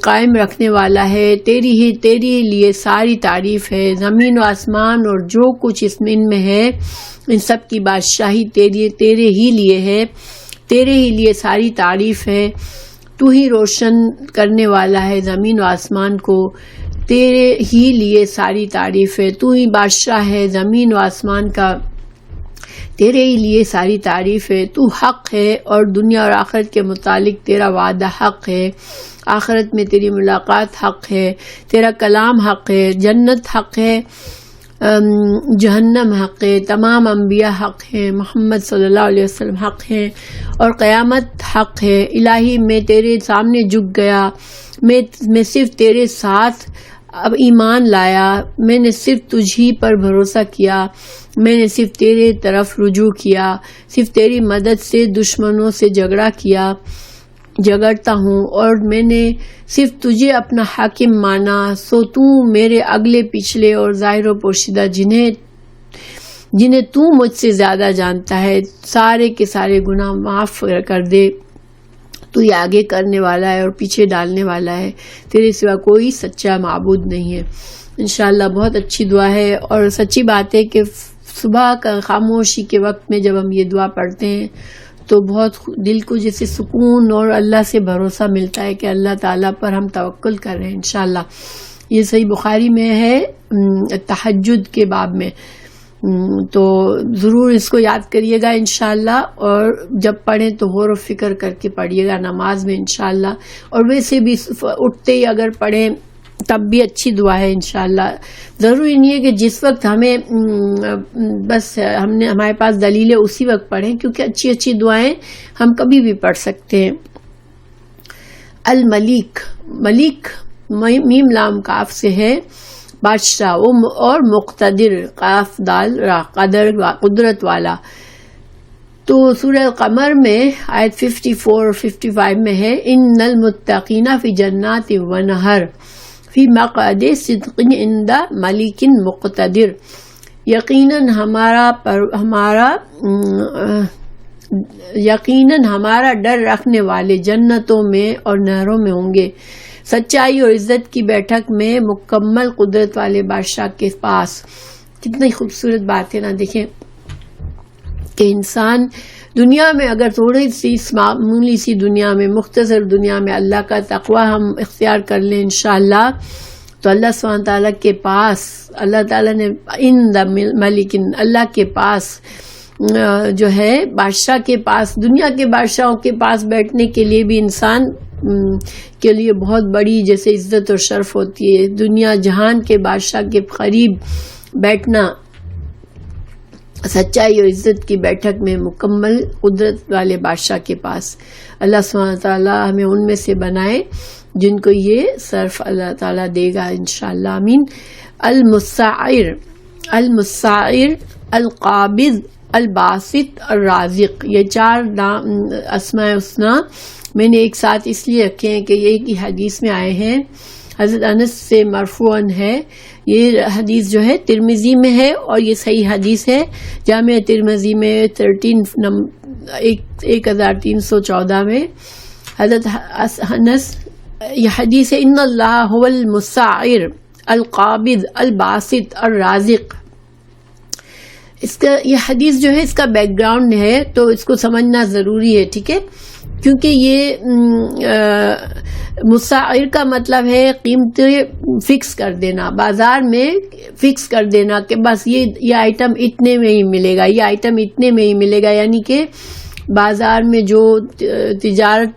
قائم رکھنے والا ہے، تیرے لیے ساری تعریف ہے، زمین و آسمان اور جو کچھ اس میں ان میں ہے ان سب کی بادشاہی تیرے ہی لیے ہے، تیرے ہی لیے ساری تعریف ہے، تو ہی روشن کرنے والا ہے زمین و آسمان کو، تیرے ہی لیے ساری تعریف ہے، تو ہی بادشاہ ہے زمین و آسمان کا، تیرے ہی لیے ساری تعریف ہے، تو حق ہے اور دنیا اور آخرت کے متعلق تیرا وعدہ حق ہے، آخرت میں تیری ملاقات حق ہے، تیرا کلام حق ہے، جنت حق ہے، جہنم حق ہے، تمام انبیاء حق ہیں، محمد صلی اللہ علیہ وسلم حق ہیں، اور قیامت حق ہے۔ الہی میں تیرے سامنے جھک گیا، میں صرف تیرے ساتھ اب ایمان لایا، میں نے صرف تجھی پر بھروسہ کیا، میں نے صرف تیرے طرف رجوع کیا، صرف تیری مدد سے دشمنوں سے جھگڑتا ہوں، اور میں نے صرف تجھے اپنا حاکم مانا، سو تو میرے اگلے پچھلے اور ظاہر و پوشیدہ جنہیں تو مجھ سے زیادہ جانتا ہے، سارے کے سارے گناہ معاف کر دے۔ تو یہ آگے کرنے والا ہے اور پیچھے ڈالنے والا ہے، تیرے سوا کوئی سچا معبود نہیں ہے۔ انشاءاللہ بہت اچھی دعا ہے، اور سچی بات ہے کہ صبح کا خاموشی کے وقت میں جب ہم یہ دعا پڑھتے ہیں تو بہت دل کو جیسے سکون اور اللہ سے بھروسہ ملتا ہے کہ اللہ تعالیٰ پر ہم توکل کر رہے ہیں۔ انشاءاللہ یہ صحیح بخاری میں ہے تہجد کے باب میں، تو ضرور اس کو یاد کریے گا انشاءاللہ، اور جب پڑھیں تو غور و فکر کر کے پڑھیے گا نماز میں انشاءاللہ، اور ویسے بھی اٹھتے ہی اگر پڑھیں تب بھی اچھی دعا ہے انشاءاللہ۔ ضروری نہیں ہے کہ جس وقت ہمیں بس ہمارے پاس دلیل ہے اسی وقت پڑھیں، کیونکہ اچھی اچھی دعائیں ہم کبھی بھی پڑھ سکتے ہیں۔ الملک، ملک میم لام کاف سے ہے بادشاہ، اور مقتدر قاف دال را قدرت والا۔ تو سورہ القمر میں آیت 54 اور 55 میں ہے، ان المتقین فی جنات و نہر فی مقعد صدق عند ملک مقتدر، یقیناً ہمارا ڈر رکھنے والے جنتوں میں اور نہروں میں ہوں گے، سچائی اور عزت کی بیٹھک میں مکمل قدرت والے بادشاہ کے پاس۔ کتنی خوبصورت بات ہے نا، دیکھیں کہ انسان دنیا میں اگر تھوڑی سی معمولی سی دنیا میں، مختصر دنیا میں اللہ کا تقوی ہم اختیار کر لیں انشاءاللہ، تو اللہ سبحانہ تعالیٰ کے پاس، اللہ تعالیٰ نے اللہ کے پاس جو ہے بادشاہ کے پاس، دنیا کے بادشاہوں کے پاس بیٹھنے کے لیے بھی انسان کے لیے بہت بڑی جیسے عزت اور شرف ہوتی ہے، دنیا جہان کے بادشاہ کے قریب بیٹھنا، سچائی اور عزت کی بیٹھک میں مکمل قدرت والے بادشاہ کے پاس۔ اللہ سبحانہ تعالیٰ ہمیں ان میں سے بنائے جن کو یہ صرف اللہ تعالیٰ دے گا انشاءاللہ، آمین۔ المسعر، المسعر، القابض، الباسط، الرازق، یہ چار اسماء حسنی میں نے ایک ساتھ اس لیے رکھے ہیں کہ یہ ایک ہی حدیث میں آئے ہیں۔ حضرت انس سے مرفوعاً ہے. یہ حدیث جو ہے ترمذی میں ہے اور یہ صحیح حدیث ہے. جامع ترمذی میں 1314 میں حضرت انس یہ حدیث ہے، ان اللہ هو المسعر القابض الباسط الرازق. اس کا یہ حدیث جو ہے اس کا بیک گراؤنڈ ہے تو اس کو سمجھنا ضروری ہے، ٹھیک ہے. کیونکہ یہ مسعر کا مطلب ہے قیمتیں فکس کر دینا، بازار میں فکس کر دینا کہ بس یہ آئٹم اتنے میں ہی ملے گا، یہ آئٹم اتنے میں ہی ملے گا. یعنی کہ بازار میں جو تجارت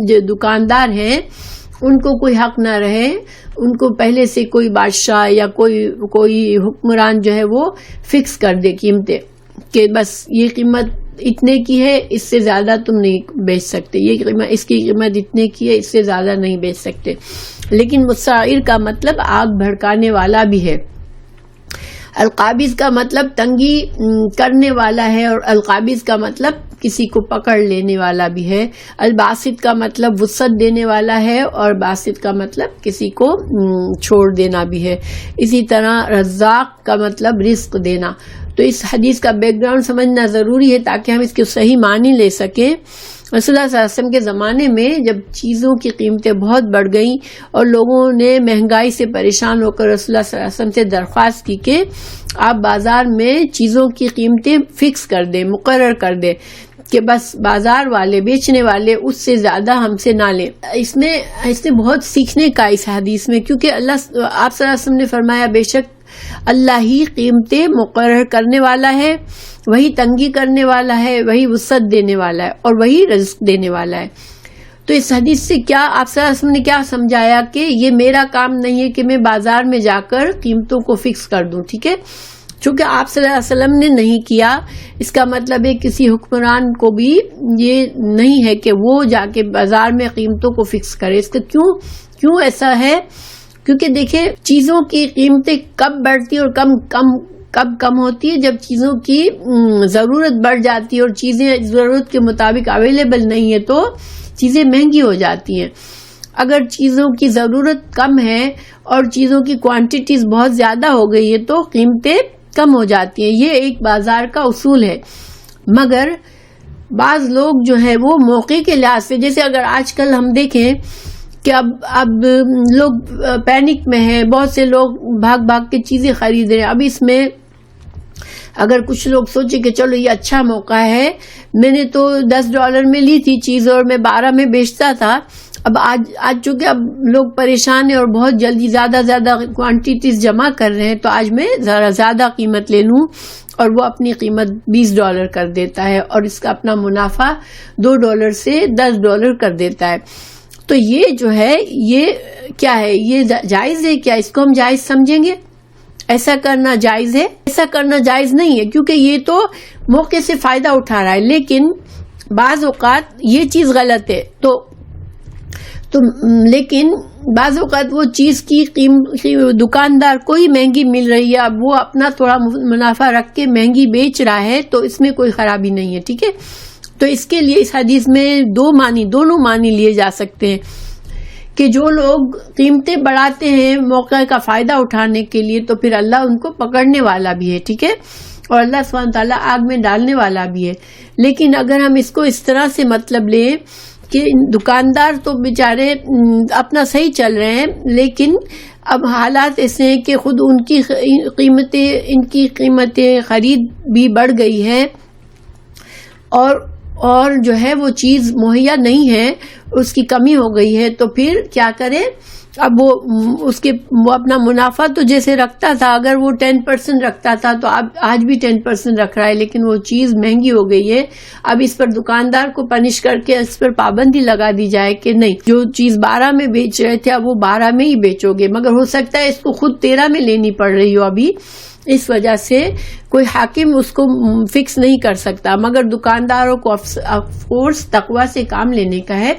جو دکاندار ہیں ان کو کوئی حق نہ رہے، ان کو پہلے سے کوئی بادشاہ یا کوئی حکمران جو ہے وہ فکس کر دے قیمتیں کہ بس یہ قیمت اتنے کی ہے، اس سے زیادہ تم نہیں بیچ سکتے، یہ قیمت اس کی قیمت اتنے کی ہے، اس سے زیادہ نہیں بیچ سکتے. لیکن مسعر کا مطلب آگ بھڑکانے والا بھی ہے. القابض کا مطلب تنگی کرنے والا ہے اور القابض کا مطلب کسی کو پکڑ لینے والا بھی ہے. الباسط کا مطلب وسعت دینے والا ہے اور باسط کا مطلب کسی کو چھوڑ دینا بھی ہے. اسی طرح رزاق کا مطلب رزق دینا. تو اس حدیث کا بیک گراؤنڈ سمجھنا ضروری ہے تاکہ ہم اس کے صحیح معنی لے سکیں. رسول اللہ صلی اللہ علیہ وسلم کے زمانے میں جب چیزوں کی قیمتیں بہت بڑھ گئیں اور لوگوں نے مہنگائی سے پریشان ہو کر رسول اللہ صلی اللہ علیہ وسلم سے درخواست کی کہ آپ بازار میں چیزوں کی قیمتیں فکس کر دیں، مقرر کر دیں کہ بس بازار والے بیچنے والے اس سے زیادہ ہم سے نہ لیں. اس میں بہت سیکھنے کا اس حدیث میں، کیونکہ آپ صلی اللہ علیہ وسلم نے فرمایا بے شک اللہ ہی قیمتیں مقرر کرنے والا ہے، وہی تنگی کرنے والا ہے، وہی وسعت دینے والا ہے اور وہی رزق دینے والا ہے. تو اس حدیث سے کیا آپ صلی اللہ علیہ وسلم نے کیا سمجھایا کہ یہ میرا کام نہیں ہے کہ میں بازار میں جا کر قیمتوں کو فکس کر دوں، ٹھیک ہے. چونکہ آپ صلی اللہ علیہ وسلم نے نہیں کیا، اس کا مطلب ہے کسی حکمران کو بھی یہ نہیں ہے کہ وہ جا کے بازار میں قیمتوں کو فکس کرے. اس کا کیوں ایسا ہے؟ کیونکہ دیکھیں چیزوں کی قیمتیں کب بڑھتی اور کب کم ہوتی ہے؟ جب چیزوں کی ضرورت بڑھ جاتی ہے اور چیزیں ضرورت کے مطابق اویلیبل نہیں ہے تو چیزیں مہنگی ہو جاتی ہیں. اگر چیزوں کی ضرورت کم ہے اور چیزوں کی کوانٹیٹیز بہت زیادہ ہو گئی ہے تو قیمتیں کم ہو جاتی ہیں. یہ ایک بازار کا اصول ہے. مگر بعض لوگ جو ہے وہ موقع کے لحاظ سے، جیسے اگر آج کل ہم دیکھیں کہ اب لوگ پینک میں ہیں، بہت سے لوگ بھاگ کے چیزیں خرید رہے ہیں. اب اس میں اگر کچھ لوگ سوچے کہ چلو یہ اچھا موقع ہے، میں نے تو $10 میں لی تھی چیز اور میں 12 میں بیچتا تھا، اب آج چونکہ اب لوگ پریشان ہیں اور بہت جلدی زیادہ کوانٹیٹیز جمع کر رہے ہیں تو آج میں ذرا زیادہ قیمت لے لوں، اور وہ اپنی قیمت $20 کر دیتا ہے اور اس کا اپنا منافع $2 سے $10 کر دیتا ہے. تو یہ جو ہے یہ کیا ہے؟ یہ جائز ہے کیا؟ اس کو ہم جائز سمجھیں گے؟ ایسا کرنا جائز ہے؟ ایسا کرنا جائز نہیں ہے، کیونکہ یہ تو موقع سے فائدہ اٹھا رہا ہے. لیکن بعض اوقات یہ چیز غلط ہے تو لیکن بعض اوقات وہ چیز کی دکاندار کو ہی مہنگی مل رہی ہے، اب وہ اپنا تھوڑا منافع رکھ کے مہنگی بیچ رہا ہے تو اس میں کوئی خرابی نہیں ہے، ٹھیک ہے. تو اس کے لیے اس حدیث میں دونوں معنی لیے جا سکتے ہیں کہ جو لوگ قیمتیں بڑھاتے ہیں موقع کا فائدہ اٹھانے کے لیے تو پھر اللہ ان کو پکڑنے والا بھی ہے، ٹھیک ہے، اور اللہ سبحانہ وتعالیٰ آگ میں ڈالنے والا بھی ہے. لیکن اگر ہم اس کو اس طرح سے مطلب لیں کہ دکاندار تو بیچارے اپنا صحیح چل رہے ہیں لیکن اب حالات ایسے ہیں کہ خود ان کی قیمتیں خرید بھی بڑھ گئی ہے اور جو ہے وہ چیز مہیا نہیں ہے، اس کی کمی ہو گئی ہے، تو پھر کیا کرے؟ اب وہ اپنا منافع تو جیسے رکھتا تھا، اگر وہ 10% رکھتا تھا تو اب آج بھی 10% رکھ رہا ہے، لیکن وہ چیز مہنگی ہو گئی ہے. اب اس پر دکاندار کو پنش کر کے اس پر پابندی لگا دی جائے کہ نہیں، جو چیز 12 میں بیچ رہے تھے اب وہ 12 میں ہی بیچو گے، مگر ہو سکتا ہے اس کو خود 13 میں لینی پڑ رہی ہو ابھی، اس وجہ سے کوئی حاکم اس کو فکس نہیں کر سکتا، مگر دکانداروں کو آف کورس تقوی سے کام لینے کا ہے.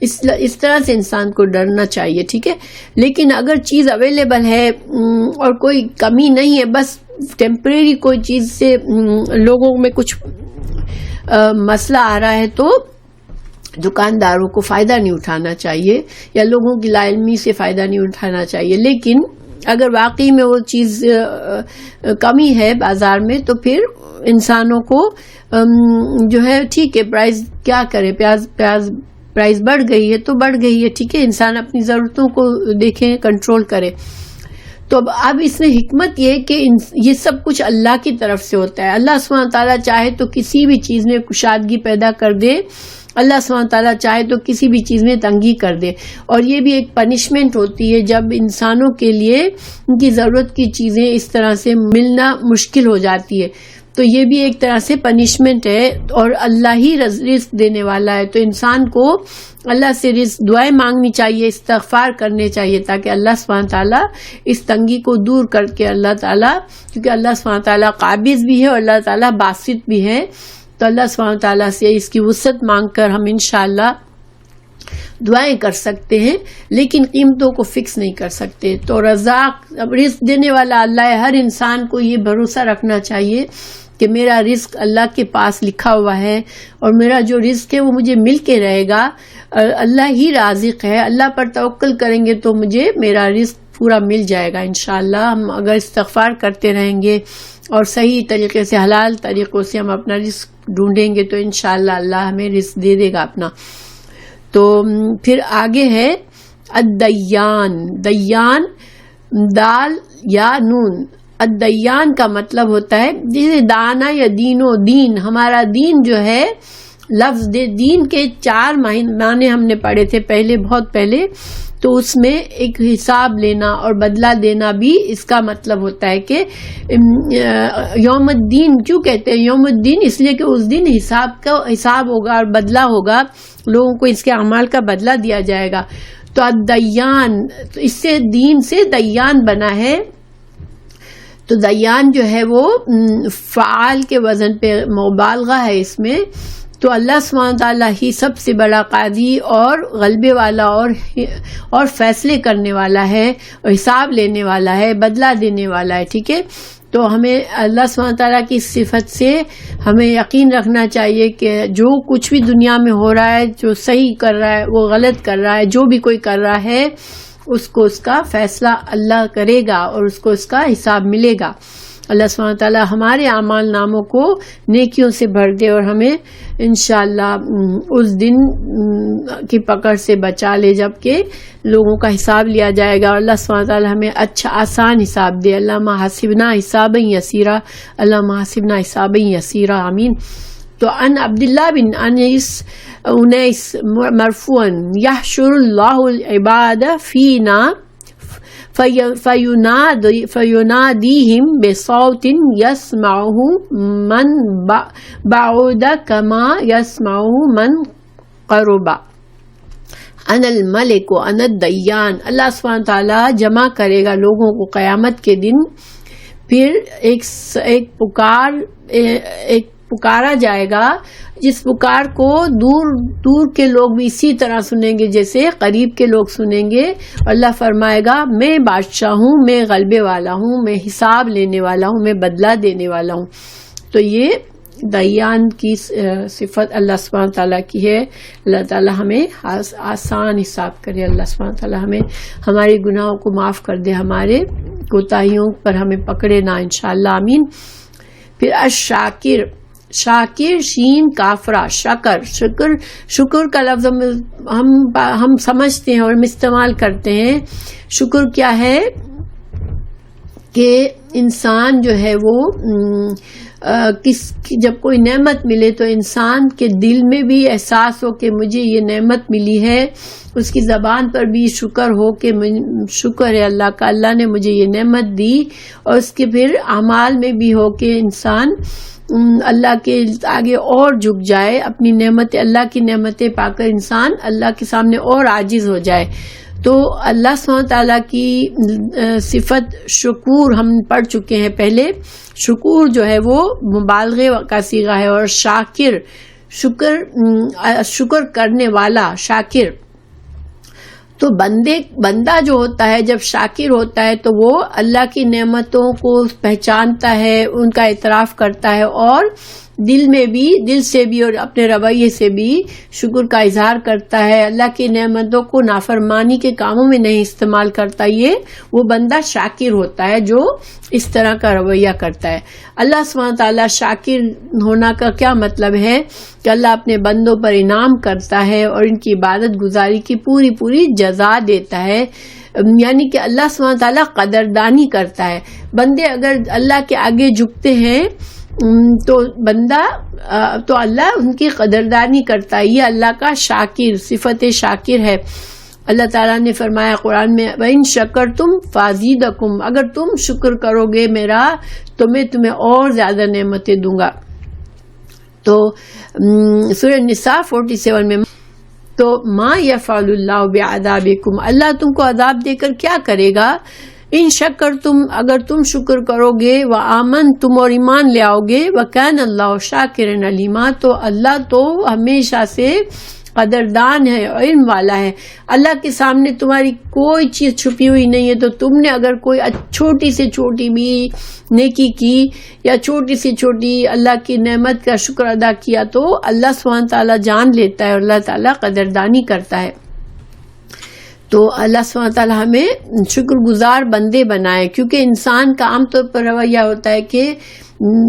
اس طرح سے انسان کو ڈرنا چاہیے، ٹھیک ہے. لیکن اگر چیز اویلیبل ہے اور کوئی کمی نہیں ہے، بس ٹیمپریری کوئی چیز سے لوگوں میں کچھ مسئلہ آ رہا ہے تو دکانداروں کو فائدہ نہیں اٹھانا چاہیے یا لوگوں کی لا علمی سے فائدہ نہیں اٹھانا چاہیے، لیکن اگر واقعی میں وہ چیز کمی ہے بازار میں تو پھر انسانوں کو جو ہے ٹھیک ہے پرائز کیا کرے، پیاز پرائز بڑھ گئی ہے تو بڑھ گئی ہے، ٹھیک ہے، انسان اپنی ضرورتوں کو دیکھیں، کنٹرول کرے۔ تو اب اس میں حکمت یہ کہ یہ سب کچھ اللہ کی طرف سے ہوتا ہے۔ اللہ سبحانہ وتعالیٰ چاہے تو کسی بھی چیز میں کشادگی پیدا کر دے، اللہ سبحانہ وتعالیٰ چاہے تو کسی بھی چیز میں تنگی کر دے، اور یہ بھی ایک پنشمنٹ ہوتی ہے جب انسانوں کے لیے ان کی ضرورت کی چیزیں اس طرح سے ملنا مشکل ہو جاتی ہے، تو یہ بھی ایک طرح سے پنشمنٹ ہے، اور اللہ ہی رزق دینے والا ہے، تو انسان کو اللہ سے رزق دعائیں مانگنی چاہیے، استغفار کرنے چاہیے، تاکہ اللہ سبحانہ تعالیٰ اس تنگی کو دور کر کے اللہ تعالیٰ، کیونکہ اللہ سبحانہ تعالیٰ قابض بھی ہے اور اللہ تعالیٰ باسط بھی ہے، تو اللہ سبحانہ تعالیٰ سے اس کی وسعت مانگ کر ہم انشاءاللہ دعائیں کر سکتے ہیں، لیکن قیمتوں کو فکس نہیں کر سکتے۔ تو رزاق رزق دینے والا اللہ ہے، ہر انسان کو یہ بھروسہ رکھنا چاہیے کہ میرا رزق اللہ کے پاس لکھا ہوا ہے، اور میرا جو رزق ہے وہ مجھے مل کے رہے گا، اللہ ہی رازق ہے، اللہ پر توکل کریں گے تو مجھے میرا رزق پورا مل جائے گا انشاءاللہ۔ ہم اگر استغفار کرتے رہیں گے اور صحیح طریقے سے حلال طریقوں سے ہم اپنا رزق ڈھونڈیں گے تو انشاءاللہ اللہ ہمیں رزق دے دے گا اپنا۔ تو پھر آگے ہے الدیان، دیان دال یا نون، الدیان کا مطلب ہوتا ہے جیسے دانا یا دین و دین، ہمارا دین جو ہے لفظ دین کے 4 معنی ہم نے پڑھے تھے پہلے، بہت پہلے، تو اس میں ایک حساب لینا اور بدلہ دینا بھی اس کا مطلب ہوتا ہے کہ یوم الدین کیوں کہتے ہیں یوم الدین؟ اس لیے کہ اس دن حساب ہوگا اور بدلہ ہوگا، لوگوں کو اس کے اعمال کا بدلہ دیا جائے گا۔ تو الدیان، اس سے دین سے دیان بنا ہے، تو دیان جو ہے وہ فعال کے وزن پہ مبالغہ ہے اس میں، تو اللہ سبحانہ تعالیٰ ہی سب سے بڑا قاضی اور غلبے والا اور فیصلے کرنے والا ہے، اور حساب لینے والا ہے، بدلہ دینے والا ہے، ٹھیک ہے۔ تو ہمیں اللہ سبحانہ تعالیٰ کی صفت سے ہمیں یقین رکھنا چاہیے کہ جو کچھ بھی دنیا میں ہو رہا ہے، جو صحیح کر رہا ہے وہ غلط کر رہا ہے، جو بھی کوئی کر رہا ہے اس کو اس کا فیصلہ اللہ کرے گا اور اس کو اس کا حساب ملے گا۔ اللہ سبحانہ تعالیٰ ہمارے اعمال ناموں کو نیکیوں سے بھر دے اور ہمیں انشاءاللہ اس دن کی پکڑ سے بچا لے جب کہ لوگوں کا حساب لیا جائے گا، اور اللہ سبحانہ تعالیٰ ہمیں اچھا آسان حساب دے۔ اللہم حسبنا حسابا یسیرا، اللہم حسبنا حسابا یسیرا، آمین۔ تو ان عبداللہ بن انیس مرفوعا یحشر اللہ العباد فینا فینادیہم بصوت یسمعہ من بعد کما یسمعہ من قرب، ان الملک ان الدیان۔ اللہ سبحانہ تعالیٰ جمع کرے گا لوگوں کو قیامت کے دن، پھر ایک پکارا جائے گا، جس پکار کو دور دور کے لوگ بھی اسی طرح سنیں گے جیسے قریب کے لوگ سنیں گے، اور اللہ فرمائے گا میں بادشاہ ہوں، میں غلبے والا ہوں، میں حساب لینے والا ہوں، میں بدلہ دینے والا ہوں۔ تو یہ دیان کی صفت اللہ سبحانہ تعالیٰ کی ہے۔ اللہ تعالیٰ ہمیں آسان حساب کرے، اللہ سبحانہ تعالیٰ ہمیں ہمارے گناہوں کو معاف کر دے، ہمارے کوتاہیوں پر ہمیں پکڑے نہ، انشاءاللہ، آمین۔ پھر الشاکر، شاکر شین کافرہ، شکر کا لفظ ہم سمجھتے ہیں اور ہم استعمال کرتے ہیں۔ شکر کیا ہے کہ انسان جو ہے وہ جب کوئی نعمت ملے تو انسان کے دل میں بھی احساس ہو کہ مجھے یہ نعمت ملی ہے، اس کی زبان پر بھی شکر ہو کہ شکر ہے اللہ کا، اللہ نے مجھے یہ نعمت دی، اور اس کے پھر اعمال میں بھی ہو کہ انسان اللہ کے آگے اور جھک جائے، اپنی نعمت اللہ کی نعمتیں پا کر انسان اللہ کے سامنے اور عاجز ہو جائے۔ تو اللہ سبحانہ تعالیٰ کی صفت شکور ہم پڑھ چکے ہیں پہلے، شکور جو ہے وہ مبالغے کا صیغہ ہے، اور شاکر شکر کرنے والا، شاکر۔ تو بندہ جو ہوتا ہے جب شاکر ہوتا ہے تو وہ اللہ کی نعمتوں کو پہچانتا ہے، ان کا اعتراف کرتا ہے اور دل میں بھی، دل سے بھی اور اپنے رویے سے بھی شکر کا اظہار کرتا ہے، اللہ کی نعمتوں کو نافرمانی کے کاموں میں نہیں استعمال کرتا، یہ وہ بندہ شاکر ہوتا ہے جو اس طرح کا رویہ کرتا ہے۔ اللہ سبحانہ تعالیٰ شاکر ہونا کا کیا مطلب ہے کہ اللہ اپنے بندوں پر انعام کرتا ہے اور ان کی عبادت گزاری کی پوری پوری جزا دیتا ہے، یعنی کہ اللہ سبحانہ تعالیٰ قدردانی کرتا ہے۔ بندے اگر اللہ کے آگے جھکتے ہیں تو اللہ ان کی قدردانی کرتا ہے، یہ اللہ کا شاکر، صفت شاکر ہے۔ اللہ تعالیٰ نے فرمایا قرآن میں وَإِن شَكَرْتُمْ فَأَزِيدَكُمْ، اگر تم شکر کرو گے میرا تو میں تمہیں اور زیادہ نعمتیں دوں گا۔ تو سورہ نساء 47 میں تو ما یفعل اللہ بعذابکم، اللہ تم کو عذاب دے کر کیا کرے گا؟ ان شکرتم، اگر تم شکر کرو گے، وآمنتم اور ایمان لے آؤ گے، وکان اللہ شاکرا علیما، تو اللہ تو ہمیشہ سے قدردان ہے اور علم والا ہے۔ اللہ کے سامنے تمہاری کوئی چیز چھپی ہوئی نہیں ہے، تو تم نے اگر کوئی چھوٹی سے چھوٹی بھی نیکی کی یا چھوٹی سے چھوٹی اللہ کی نعمت کا شکر ادا کیا تو اللہ سبحانہ تعالیٰ جان لیتا ہے اور اللہ تعالیٰ قدردانی کرتا ہے۔ تو اللہ سبحانہ تعالیٰ ہمیں شکر گزار بندے بنائے، کیونکہ انسان کا عام طور پر رویہ ہوتا ہے کہ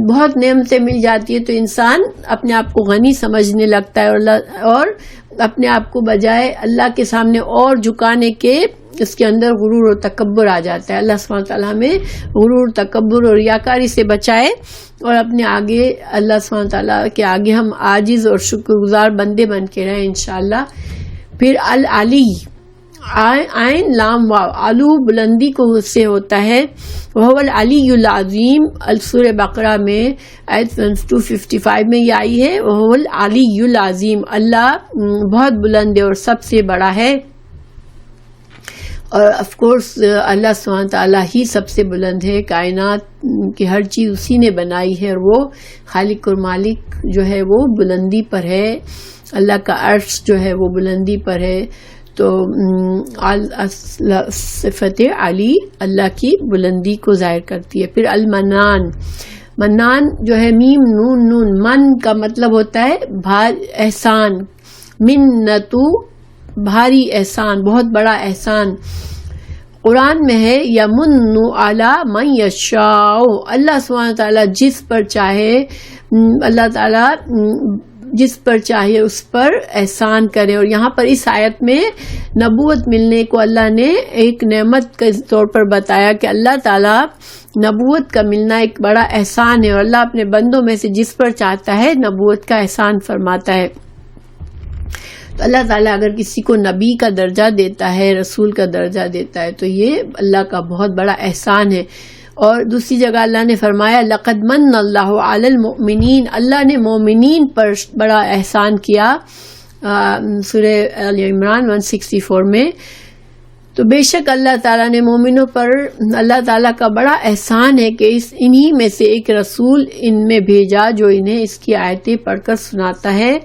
بہت نعمتیں مل جاتی ہے تو انسان اپنے آپ کو غنی سمجھنے لگتا ہے اور اپنے آپ کو بجائے اللہ کے سامنے اور جھکانے کے اس کے اندر غرور اور تکبر آ جاتا ہے۔ اللہ سبحانہ تعالیٰ ہمیں غرور، تکبر اور ریاکاری سے بچائے اور اپنے آگے اللہ سبحانہ تعالیٰ کے آگے ہم عاجز اور شکر گزار بندے بن کے رہیں انشاءاللہ۔ پھر العلی، عین لام واو، علو بلندی کو سے ہوتا ہے، وہ العلی العظیم، سورہ بقرہ میں آیت 255 میں یہ آئی ہے، وہ العلی العظیم، اللہ بہت بلند ہے اور سب سے بڑا ہے۔ اور آف کورس اللہ سبحانہ تعالیٰ ہی سب سے بلند ہے، کائنات کی ہر چیز اسی نے بنائی ہے اور وہ خالق اور مالک جو ہے وہ بلندی پر ہے، اللہ کا عرش جو ہے وہ بلندی پر ہے۔ تو صفت علی اللہ کی بلندی کو ظاہر کرتی ہے۔ پھر المنان، منان جو ہے میم نون نون، من کا مطلب ہوتا ہے احسان، منتو بھاری احسان، بہت بڑا احسان۔ قرآن میں ہے یمن علی من یشاء، اللہ سبحانہ تعالیٰ جس پر چاہے، اللہ تعالیٰ جس پر چاہے اس پر احسان کرے۔ اور یہاں پر اس آیت میں نبوت ملنے کو اللہ نے ایک نعمت کے طور پر بتایا کہ اللہ تعالیٰ نبوت کا ملنا ایک بڑا احسان ہے اور اللہ اپنے بندوں میں سے جس پر چاہتا ہے نبوت کا احسان فرماتا ہے۔ تو اللہ تعالیٰ اگر کسی کو نبی کا درجہ دیتا ہے، رسول کا درجہ دیتا ہے تو یہ اللہ کا بہت بڑا احسان ہے۔ اور دوسری جگہ اللہ نے فرمایا لقد من اللہ علی المؤمنین، اللہ نے مومنین پر بڑا احسان کیا، سورہ آل عمران 164 میں۔ تو بے شک اللہ تعالیٰ نے مومنوں پر اللہ تعالیٰ کا بڑا احسان ہے کہ انہی میں سے ایک رسول ان میں بھیجا جو انہیں اس کی آیتیں پڑھ کر سناتا ہے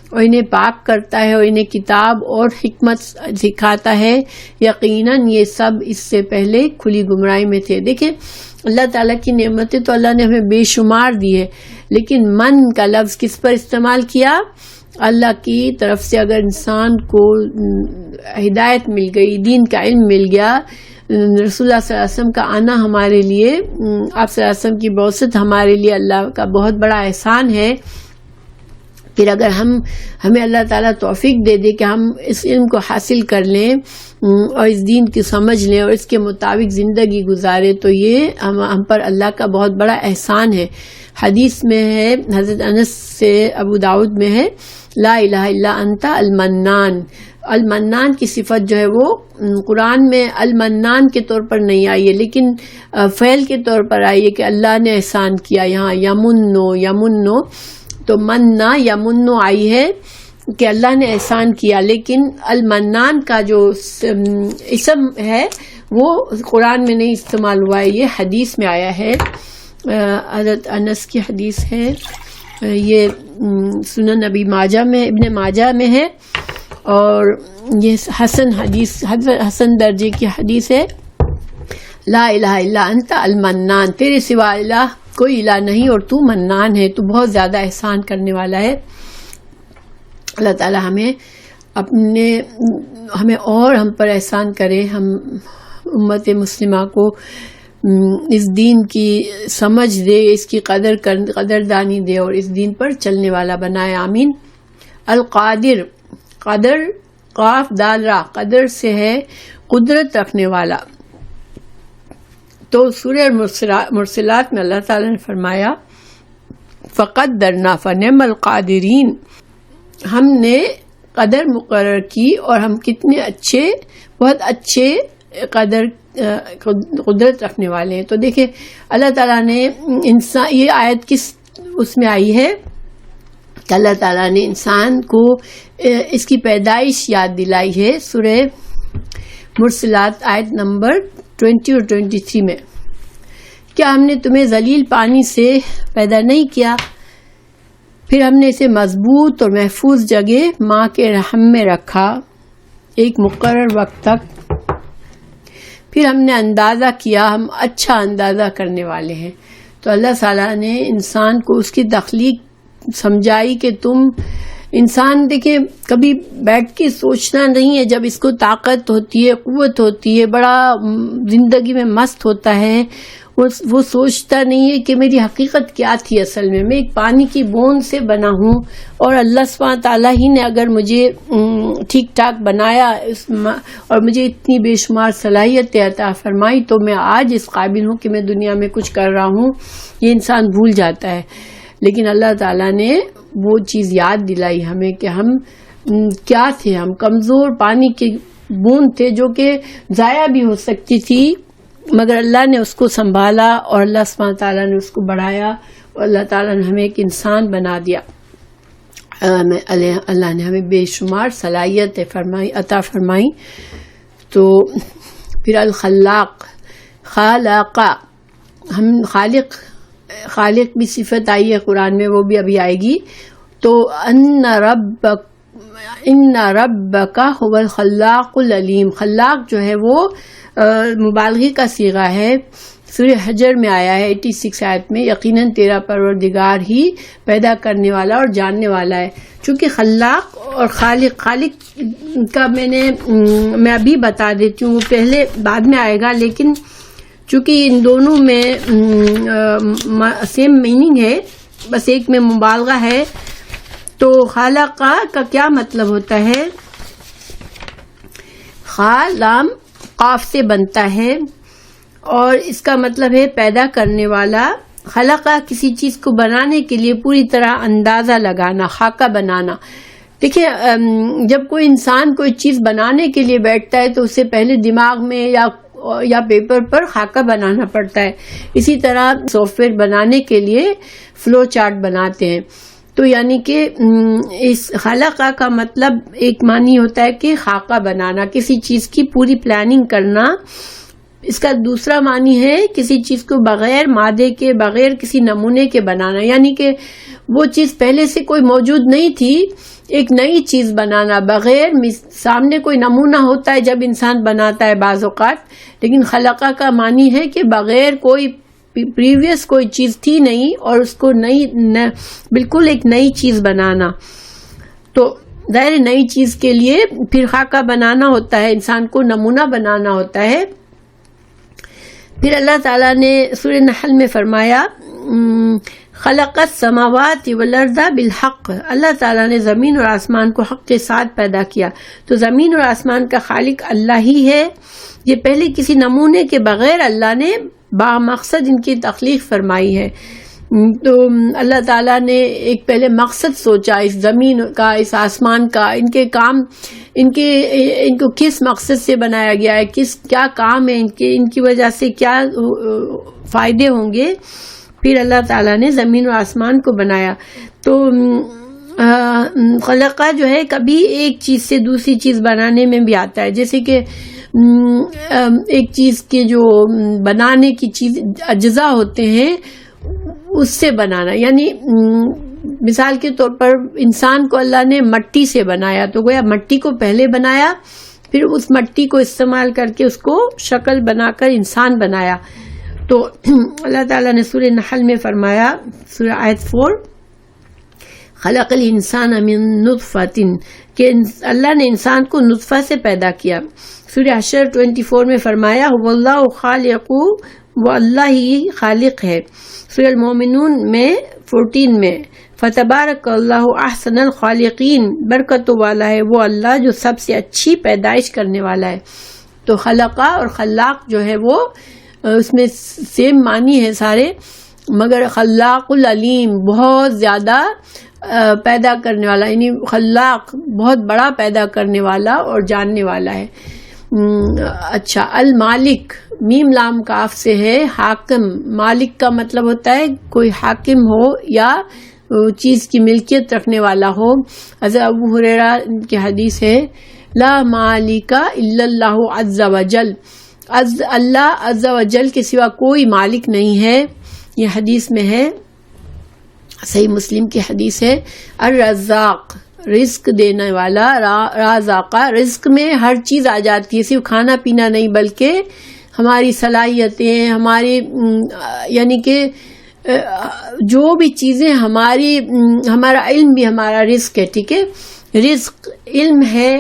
اور انہیں پاک کرتا ہے اور انہیں کتاب اور حکمت سکھاتا ہے، یقیناً یہ سب اس سے پہلے کھلی گمراہی میں تھے۔ دیکھیں اللہ تعالیٰ کی نعمتیں تو اللہ نے ہمیں بے شمار دی ہے، لیکن من کا لفظ کس پر استعمال کیا؟ اللہ کی طرف سے اگر انسان کو ہدایت مل گئی، دین کا علم مل گیا، رسول اللہ صلی اللہ علیہ وسلم کا آنا ہمارے لیے، آپ صلی اللہ علیہ وسلم کی بعثت ہمارے لیے اللہ کا بہت بڑا احسان ہے۔ پھر اگر ہمیں اللہ تعالیٰ توفیق دے دے کہ ہم اس علم کو حاصل کر لیں اور اس دین کی سمجھ لیں اور اس کے مطابق زندگی گزارے تو یہ ہم پر اللہ کا بہت بڑا احسان ہے۔ حدیث میں ہے، حضرت انس سے ابو داؤد میں ہے، لا الہ الا انت المنان، المنان کی صفت جو ہے وہ قرآن میں المنان کے طور پر نہیں آئی ہے لیکن فعل کے طور پر آئی ہے کہ اللہ نے احسان کیا۔ یہاں یمنو تو مننا یا منو آئی ہے کہ اللہ نے احسان کیا، لیکن المنان کا جو اسم ہے وہ قرآن میں نہیں استعمال ہوا ہے، یہ حدیث میں آیا ہے، حضرت انس کی حدیث ہے، یہ سنن ابن ماجہ میں ہے اور یہ حسن درجے کی حدیث ہے۔ لا الہ الا انت المنان، تیرے سوا الہ کوئی الہ نہیں اور تو منان ہے، تو بہت زیادہ احسان کرنے والا ہے۔ اللہ تعالی ہمیں اور ہم پر احسان کرے، ہم امت مسلمہ کو اس دین کی سمجھ دے، اس کی قدردانی دے اور اس دین پر چلنے والا بنائے، آمین۔ القادر، قدر قاف دال را، قدر سے ہے قدرت رکھنے والا۔ تو سورہ مرسلات میں اللہ تعالی نے فرمایا فقدرنا فنعم القادرین، ہم نے قدر مقرر کی اور ہم کتنے اچھے، بہت اچھے قدرت رکھنے والے ہیں۔ تو دیکھیں اللہ تعالیٰ نے انسان، یہ آیت کس اس میں آئی ہے کہ اللہ تعالیٰ نے انسان کو اس کی پیدائش یاد دلائی ہے سورہ مرسلات آیت نمبر 20 اور 23 میں۔ کیا ہم نے تمہیں ذلیل پانی سے پیدا نہیں کیا، پھر ہم نے اسے مضبوط اور محفوظ جگہ ماں کے رحم میں رکھا ایک مقرر وقت تک، پھر ہم نے اندازہ کیا، ہم اچھا اندازہ کرنے والے ہیں۔ تو اللہ تعالیٰ نے انسان کو اس کی تخلیق سمجھائی کہ تم انسان، دیکھیں کبھی بیٹھ کے سوچنا نہیں ہے، جب اس کو طاقت ہوتی ہے، قوت ہوتی ہے، بڑا زندگی میں مست ہوتا ہے، وہ سوچتا نہیں ہے کہ میری حقیقت کیا تھی، اصل میں ایک پانی کی بوند سے بنا ہوں، اور اللہ سبحانہ تعالیٰ ہی نے اگر مجھے ٹھیک ٹھاک بنایا اور مجھے اتنی بے شمار صلاحیتیں عطا فرمائی تو میں آج اس قابل ہوں کہ میں دنیا میں کچھ کر رہا ہوں، یہ انسان بھول جاتا ہے۔ لیکن اللہ تعالیٰ نے وہ چیز یاد دلائی ہمیں کہ ہم کیا تھے، ہم کمزور پانی کی بوند تھے جو کہ ضائع بھی ہو سکتی تھی، مگر اللہ نے اس کو سنبھالا اور اللہ سبحانہ تعالیٰ نے اس کو بڑھایا اور اللہ تعالیٰ نے ہمیں ایک انسان بنا دیا۔ اللہ نے ہمیں بے شمار صلاحیتیں عطا فرمائی۔ تو پھر الخلاق، خالقہ، ہم خالق بھی صفت آئی ہے قرآن میں، وہ بھی ابھی آئے گی۔ تو ان ربک هو الخلاق العلیم، خلاق جو ہے وہ مبالغے کا صیغہ ہے، سورہ حجر میں آیا ہے 86 آیت میں، یقیناً تیرا پروردگار ہی پیدا کرنے والا اور جاننے والا ہے۔ چونکہ خلاق اور خالق کا میں ابھی بتا دیتی ہوں، وہ پہلے بعد میں آئے گا، لیکن چونکہ ان دونوں میں سیم میننگ ہے، بس ایک میں مبالغہ ہے۔ تو خالقہ کا کیا مطلب ہوتا ہے؟ خا لام قاف سے بنتا ہے اور اس کا مطلب ہے پیدا کرنے والا۔ خلقہ کسی چیز کو بنانے کے لیے پوری طرح اندازہ لگانا، خاکہ بنانا۔ دیکھیں جب کوئی انسان کوئی چیز بنانے کے لیے بیٹھتا ہے تو اسے پہلے دماغ میں یا پیپر پر خاکہ بنانا پڑتا ہے۔ اسی طرح سافٹ ویئر بنانے کے لیے فلو چارٹ بناتے ہیں۔ تو یعنی کہ اس خلقہ کا مطلب ایک معنی ہوتا ہے کہ خاکہ بنانا، کسی چیز کی پوری پلاننگ کرنا۔ اس کا دوسرا معنی ہے کسی چیز کو بغیر مادے کے، بغیر کسی نمونے کے بنانا، یعنی کہ وہ چیز پہلے سے کوئی موجود نہیں تھی، ایک نئی چیز بنانا بغیر، سامنے کوئی نمونہ ہوتا ہے جب انسان بناتا ہے بعض اوقات، لیکن خلقہ کا معنی ہے کہ بغیر کوئی پریویس کوئی چیز تھی نہیں اور اس کو بالکل ایک نئی چیز بنانا۔ تو ظاہر نئی چیز کے لیے پھر خاکہ بنانا ہوتا ہے، انسان کو نمونہ بنانا ہوتا ہے۔ پھر اللہ تعالیٰ نے سورہ نحل میں فرمایا خلق السماوات والارض بالحق، اللہ تعالیٰ نے زمین اور آسمان کو حق کے ساتھ پیدا کیا۔ تو زمین اور آسمان کا خالق اللہ ہی ہے، یہ پہلے کسی نمونے کے بغیر اللہ نے با مقصد ان کی تخلیق فرمائی ہے۔ تو اللہ تعالیٰ نے ایک پہلے مقصد سوچا اس زمین کا، اس آسمان کا، ان کے کام، ان کو کس مقصد سے بنایا گیا ہے، کیا کام ہے ان کی وجہ سے کیا فائدے ہوں گے۔ پھر اللہ تعالیٰ نے زمین و آسمان کو بنایا۔ تو خلقہ جو ہے کبھی ایک چیز سے دوسری چیز بنانے میں بھی آتا ہے، جیسے کہ ایک چیز کے جو بنانے کی چیز اجزاء ہوتے ہیں اس سے بنانا، یعنی مثال کے طور پر انسان کو اللہ نے مٹی سے بنایا، تو گویا مٹی کو پہلے بنایا، پھر اس مٹی کو استعمال کر کے اس کو شکل بنا کر انسان بنایا۔ تو اللہ تعالیٰ نے سورہ نحل میں فرمایا، سورہ آیت 4، خلق الانسان من نطفۃ، کہ اللہ نے انسان کو نطفہ سے پیدا کیا۔ سورہ حشر 24 میں فرمایا هو اللہ خالق، وہ اللہ ہی خالق ہے۔ سورہ المومنون میں 14 میں فتبارک اللہ احسن الخالقین، برکت والا ہے وہ اللہ جو سب سے اچھی پیدائش کرنے والا ہے۔ تو خلقہ اور خلاق جو ہے وہ اس میں سیم معنی ہے سارے، مگر خلاق العلیم بہت زیادہ پیدا کرنے والا، یعنی خلاق بہت بڑا پیدا کرنے والا اور جاننے والا ہے۔ اچھا، المالک میم لام کاف سے ہے، حاکم، مالک کا مطلب ہوتا ہے کوئی حاکم ہو یا چیز کی ملکیت رکھنے والا ہو۔ حضرت ابو ہریرہ کی حدیث ہے، لا مالک الا اللہ عز وجل، اللہ عز وجل کے سوا کوئی مالک نہیں ہے۔ یہ حدیث میں ہے، صحیح مسلم کی حدیث ہے، الرزاق رزق دینے والا، رازقہ رزق میں ہر چیز آ جاتی ہے، صرف کھانا پینا نہیں بلکہ ہماری صلاحیتیں، ہماری یعنی کہ جو بھی چیزیں ہمارا علم بھی ہمارا رزق ہے، ٹھیک ہے، رزق علم ہے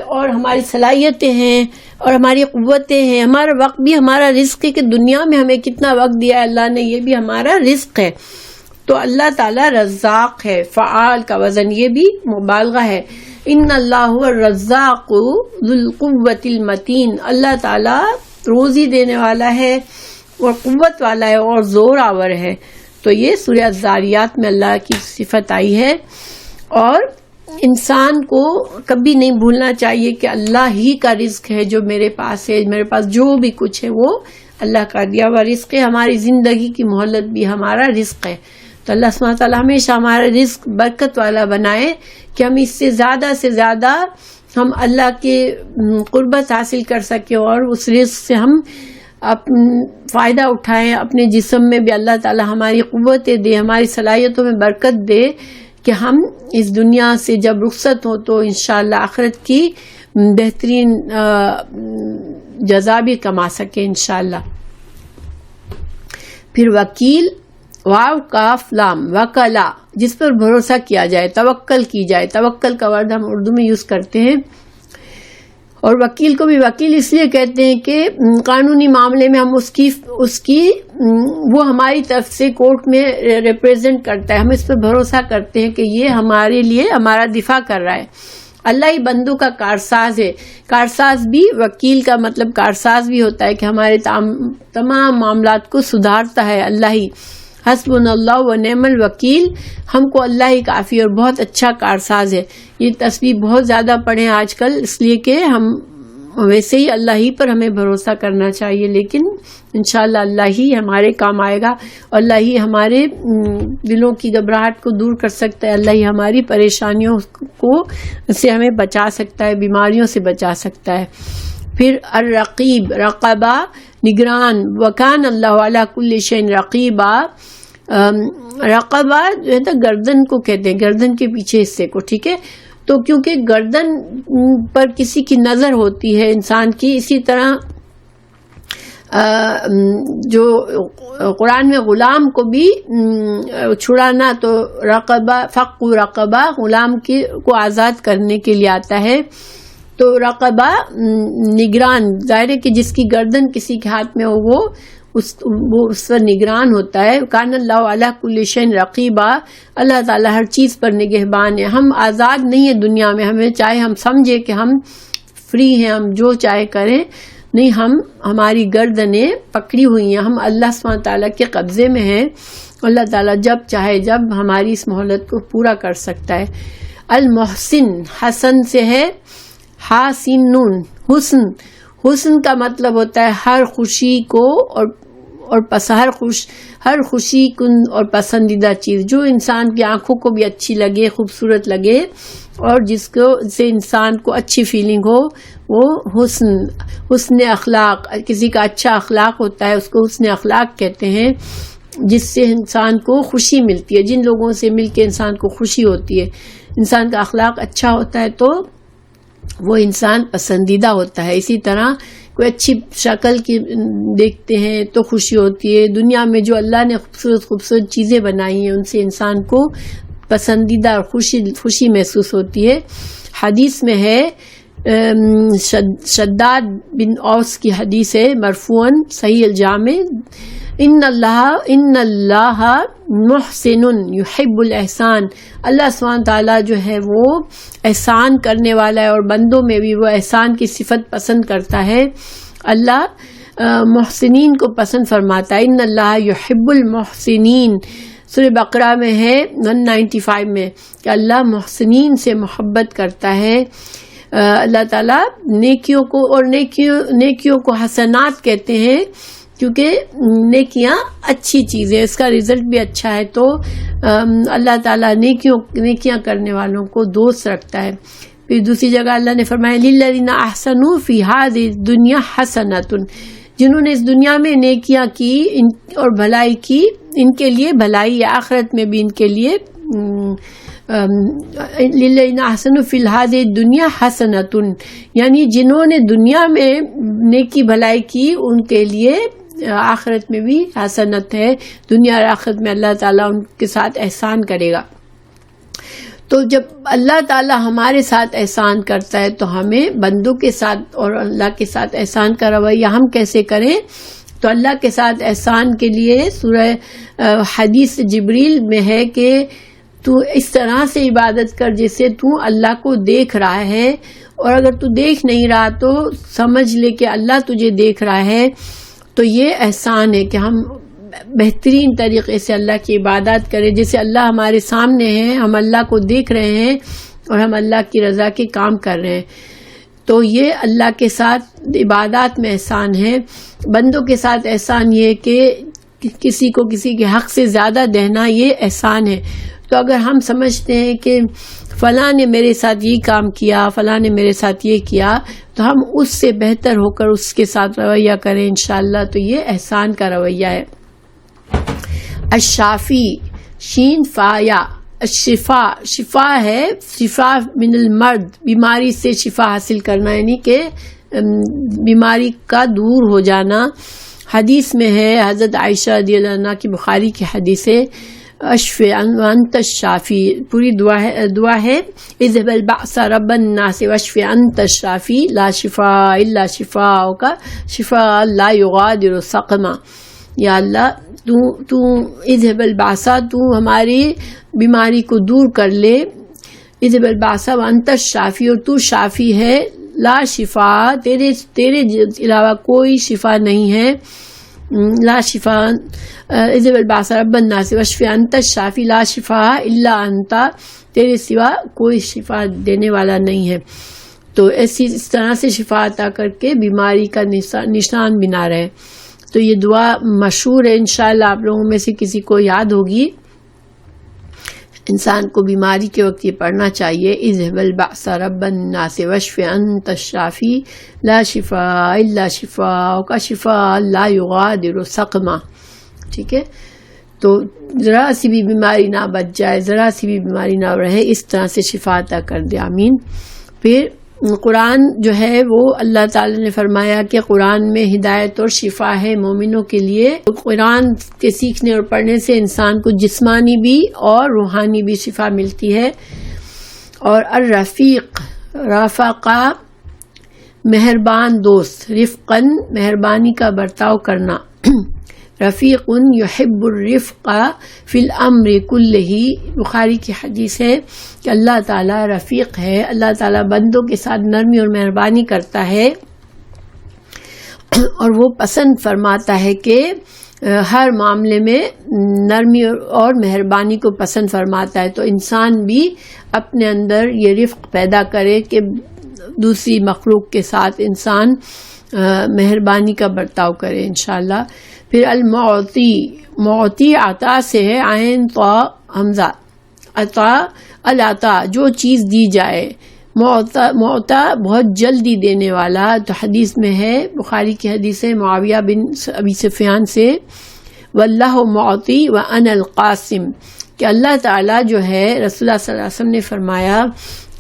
اور ہماری صلاحیتیں ہیں اور ہماری قوتیں ہیں، ہمارا وقت بھی ہمارا رزق ہے کہ دنیا میں ہمیں کتنا وقت دیا ہے اللہ نے، یہ بھی ہمارا رزق ہے۔ تو اللہ تعالیٰ رزاق ہے، فعال کا وزن یہ بھی مبالغہ ہے۔ ان اللہ هو الرزاق ذو القوة المتین، اللہ تعالیٰ روزی دینے والا ہے اور قوت والا ہے اور زور آور ہے۔ تو یہ سورہ الذاریات میں اللہ کی صفت آئی ہے، اور انسان کو کبھی نہیں بھولنا چاہیے کہ اللہ ہی کا رزق ہے جو میرے پاس ہے، میرے پاس جو بھی کچھ ہے وہ اللہ کا دیا ہوا رزق ہے، ہماری زندگی کی مہلت بھی ہمارا رزق ہے۔ تو اللہ سبحانہ تعالیٰ ہمیشہ ہمارا رزق برکت والا بنائے کہ ہم اس سے زیادہ ہم اللہ کے قربت حاصل کر سکیں اور اس رزق سے ہم فائدہ اٹھائیں، اپنے جسم میں بھی اللہ تعالیٰ ہماری قوتیں دے، ہماری صلاحیتوں میں برکت دے کہ ہم اس دنیا سے جب رخصت ہو تو انشاءاللہ آخرت کی بہترین جزا بھی کما سکیں انشاءاللہ۔ پھر وکیل، واو کاف لام، وکلا، جس پر بھروسہ کیا جائے، توکل کی جائے، توکل کا ورڈ ہم اردو میں یوز کرتے ہیں۔ اور وکیل کو بھی وکیل اس لیے کہتے ہیں کہ قانونی معاملے میں ہم اس کی وہ ہماری طرف سے کورٹ میں ریپریزنٹ کرتا ہے، ہم اس پر بھروسہ کرتے ہیں کہ یہ ہمارے لیے ہمارا دفاع کر رہا ہے۔ اللہ ہی بندوں کا کارساز ہے، کارساز بھی وکیل کا مطلب کارساز بھی ہوتا ہے کہ ہمارے تمام معاملات کو سدھارتا ہے اللہ ہی۔ حسبنا اللہ و نعم الوکیل، ہم کو اللہ ہی کافی اور بہت اچھا کارساز ہے۔ یہ تسبیح بہت زیادہ پڑھیں آج کل، اس لیے کہ ہم ویسے ہی اللہ ہی پر ہمیں بھروسہ کرنا چاہیے، لیکن انشاءاللہ اللہ ہی ہمارے کام آئے گا، اور اللہ ہی ہمارے دلوں کی گھبراہٹ کو دور کر سکتا ہے، اللہ ہی ہماری پریشانیوں کو سے ہمیں بچا سکتا ہے، بیماریوں سے بچا سکتا ہے۔ پھر الرقیب، رقبہ نگران، وکان اللہ علی کل شیء رقیبا، رقبہ جو ہے نا گردن کو کہتے ہیں، گردن کے پیچھے حصے کو، ٹھیک ہے، تو کیونکہ گردن پر کسی کی نظر ہوتی ہے انسان کی، اسی طرح جو قرآن میں غلام کو بھی چھڑانا تو رقبہ، فق رقبہ، غلام کو آزاد کرنے کے لیے آتا ہے، تو رقبہ نگران، ظاہر ہے کہ جس کی گردن کسی کے ہاتھ میں ہو وہ اس پر نگران ہوتا ہے۔ کان اللہ علی کل شیء رقیبا، اللہ تعالیٰ ہر چیز پر نگہبان ہے۔ ہم آزاد نہیں ہیں دنیا میں، ہمیں چاہے ہم سمجھے کہ ہم فری ہیں، ہم جو چاہے کریں، نہیں، ہماری گردنیں پکڑی ہوئی ہیں، ہم اللہ سبحانہ تعالیٰ کے قبضے میں ہیں، اللہ تعالیٰ جب چاہے جب ہماری اس مہلت کو پورا کر سکتا ہے۔ المحسن، حسن سے ہے، حاسن نون، حسن، حسن کا مطلب ہوتا ہے ہر خوشی کو اور ہر خوشی کن اور پسندیدہ چیز، جو انسان کی آنکھوں کو بھی اچھی لگے، خوبصورت لگے، اور جس کو سے انسان کو اچھی فیلنگ ہو، وہ حسن اخلاق، کسی کا اچھا اخلاق ہوتا ہے اس کو حسن اخلاق کہتے ہیں، جس سے انسان کو خوشی ملتی ہے، جن لوگوں سے مل کے انسان کو خوشی ہوتی ہے، انسان کا اخلاق اچھا ہوتا ہے تو وہ انسان پسندیدہ ہوتا ہے۔ اسی طرح کوئی اچھی شکل کی دیکھتے ہیں تو خوشی ہوتی ہے. دنیا میں جو اللہ نے خوبصورت خوبصورت چیزیں بنائی ہیں ان سے انسان کو پسندیدہ اور خوشی محسوس ہوتی ہے. حدیث میں ہے شداد بن اوس کی حدیث ہے مرفوعاً صحیح الجامع، ان اللہ محسن یحب الاحسان. اللہ سبحانہ تعالیٰ جو ہے وہ احسان کرنے والا ہے اور بندوں میں بھی وہ احسان کی صفت پسند کرتا ہے. اللہ محسنین کو پسند فرماتا ہے. ان اللہ یحب المحسنین سورہ بقرہ میں ہے 195 میں کہ اللہ محسنین سے محبت کرتا ہے. اللہ تعالیٰ نیکیوں کو اور نیکیوں کو حسنات کہتے ہیں کیونکہ نیکیاں اچھی چیزیں، اس کا رزلٹ بھی اچھا ہے. تو اللہ تعالیٰ نیکیاں کرنے والوں کو دوست رکھتا ہے. پھر دوسری جگہ اللہ نے فرمایا للذین احسنوا فی ہذہ الدنیا حسنۃ، جنہوں نے اس دنیا میں نیکیاں کی اور بھلائی کی ان کے لیے بھلائی ہے، آخرت میں بھی ان کے لیے للذین احسنوا فی ہذہ الدنیا حسنۃ، یعنی جنہوں نے دنیا میں نیکی بھلائی کی ان کے لیے آخرت میں بھی حسنت ہے. دنیا اور آخرت میں اللہ تعالیٰ ان کے ساتھ احسان کرے گا. تو جب اللہ تعالیٰ ہمارے ساتھ احسان کرتا ہے تو ہمیں بندوں کے ساتھ اور اللہ کے ساتھ احسان کا رویہ ہم کیسے کریں؟ تو اللہ کے ساتھ احسان کے لیے سورہ حدیث جبریل میں ہے کہ تو اس طرح سے عبادت کر جیسے تو اللہ کو دیکھ رہا ہے، اور اگر تو دیکھ نہیں رہا تو سمجھ لے کہ اللہ تجھے دیکھ رہا ہے. تو یہ احسان ہے کہ ہم بہترین طریقے سے اللہ کی عبادت کریں، جیسے اللہ ہمارے سامنے ہے، ہم اللہ کو دیکھ رہے ہیں اور ہم اللہ کی رضا کے کام کر رہے ہیں. تو یہ اللہ کے ساتھ عبادات میں احسان ہے. بندوں کے ساتھ احسان یہ کہ کسی کو کسی کے حق سے زیادہ دینا یہ احسان ہے. تو اگر ہم سمجھتے ہیں کہ فلاں نے میرے ساتھ یہ کام کیا، فلاں نے میرے ساتھ یہ کیا، تو ہم اس سے بہتر ہو کر اس کے ساتھ رویہ کریں انشاءاللہ. تو یہ احسان کا رویہ ہے. الشافی شین فایا الشفا، شفا ہے، شفا من المرض، بیماری سے شفا حاصل کرنا، یعنی کہ بیماری کا دور ہو جانا. حدیث میں ہے حضرت عائشہ رضی اللہ عنہا کی بخاری کی حدیث ہے اشفی انت الشافی، پوری دعا ہے اذهب البأس رب الناس واشفی انت الشافی لا شفاء الا شفاءک شفاء لا یغادر سقما. یا اللہ تو اذهب البأس، تو ہماری بیماری کو دور کر لے. اذهب البأس وانت الشافی، اور تو شافی ہے. لا شفاء، تیرے علاوہ کوئی شفا نہیں ہے. لا شفاء اذهب البأس رب الناس واشفی انت الشافی لا شفاء الا انت، تیرے سوا کوئی شفا دینے والا نہیں ہے. تو اس طرح سے شفا عطا کر کے بیماری کا نشان بنا رہے. تو یہ دعا مشہور ہے، انشاءاللہ آپ لوگوں میں سے کسی کو یاد ہوگی. انسان کو بیماری کے وقت یہ پڑھنا چاہیے اذهب البأس رب الناس واشفی انت الشافی لا شفاء الا شفاءک شفاء لا یغادر سقما. ٹھیک ہے، تو ذرا سی بھی بیماری نہ بچ جائے، ذرا سی بھی بیماری نہ رہے، اس طرح سے شفا عطا کر دے. آمین. پھر قرآن جو ہے وہ اللہ تعالی نے فرمایا کہ قرآن میں ہدایت اور شفا ہے مومنوں کے لیے. قرآن کے سیکھنے اور پڑھنے سے انسان کو جسمانی بھی اور روحانی بھی شفا ملتی ہے. اور الرفیق، رفقا مہربان دوست، رفقاً مہربانی کا برتاؤ کرنا. رفیق یحب الرفق فی الامر کلہ، بخاری کی حدیث ہے کہ اللہ تعالیٰ رفیق ہے، اللہ تعالیٰ بندوں کے ساتھ نرمی اور مہربانی کرتا ہے، اور وہ پسند فرماتا ہے کہ ہر معاملے میں نرمی اور مہربانی کو پسند فرماتا ہے. تو انسان بھی اپنے اندر یہ رفق پیدا کرے کہ دوسری مخلوق کے ساتھ انسان مہربانی کا برتاؤ کرے انشاءاللہ. پھر المعطی، معطی عطا سے ہے، عین طا حمزہ، عطا العطا جو چیز دی جائے. معطا بہت جلدی دینے والا. تو حدیث میں ہے، بخاری کی حدیث ہے معاویہ بن ابی سفیان سے، واللہ معطی وانا القاسم، کہ اللہ تعالیٰ جو ہے، رسول اللہ صلی اللہ علیہ وسلم نے فرمایا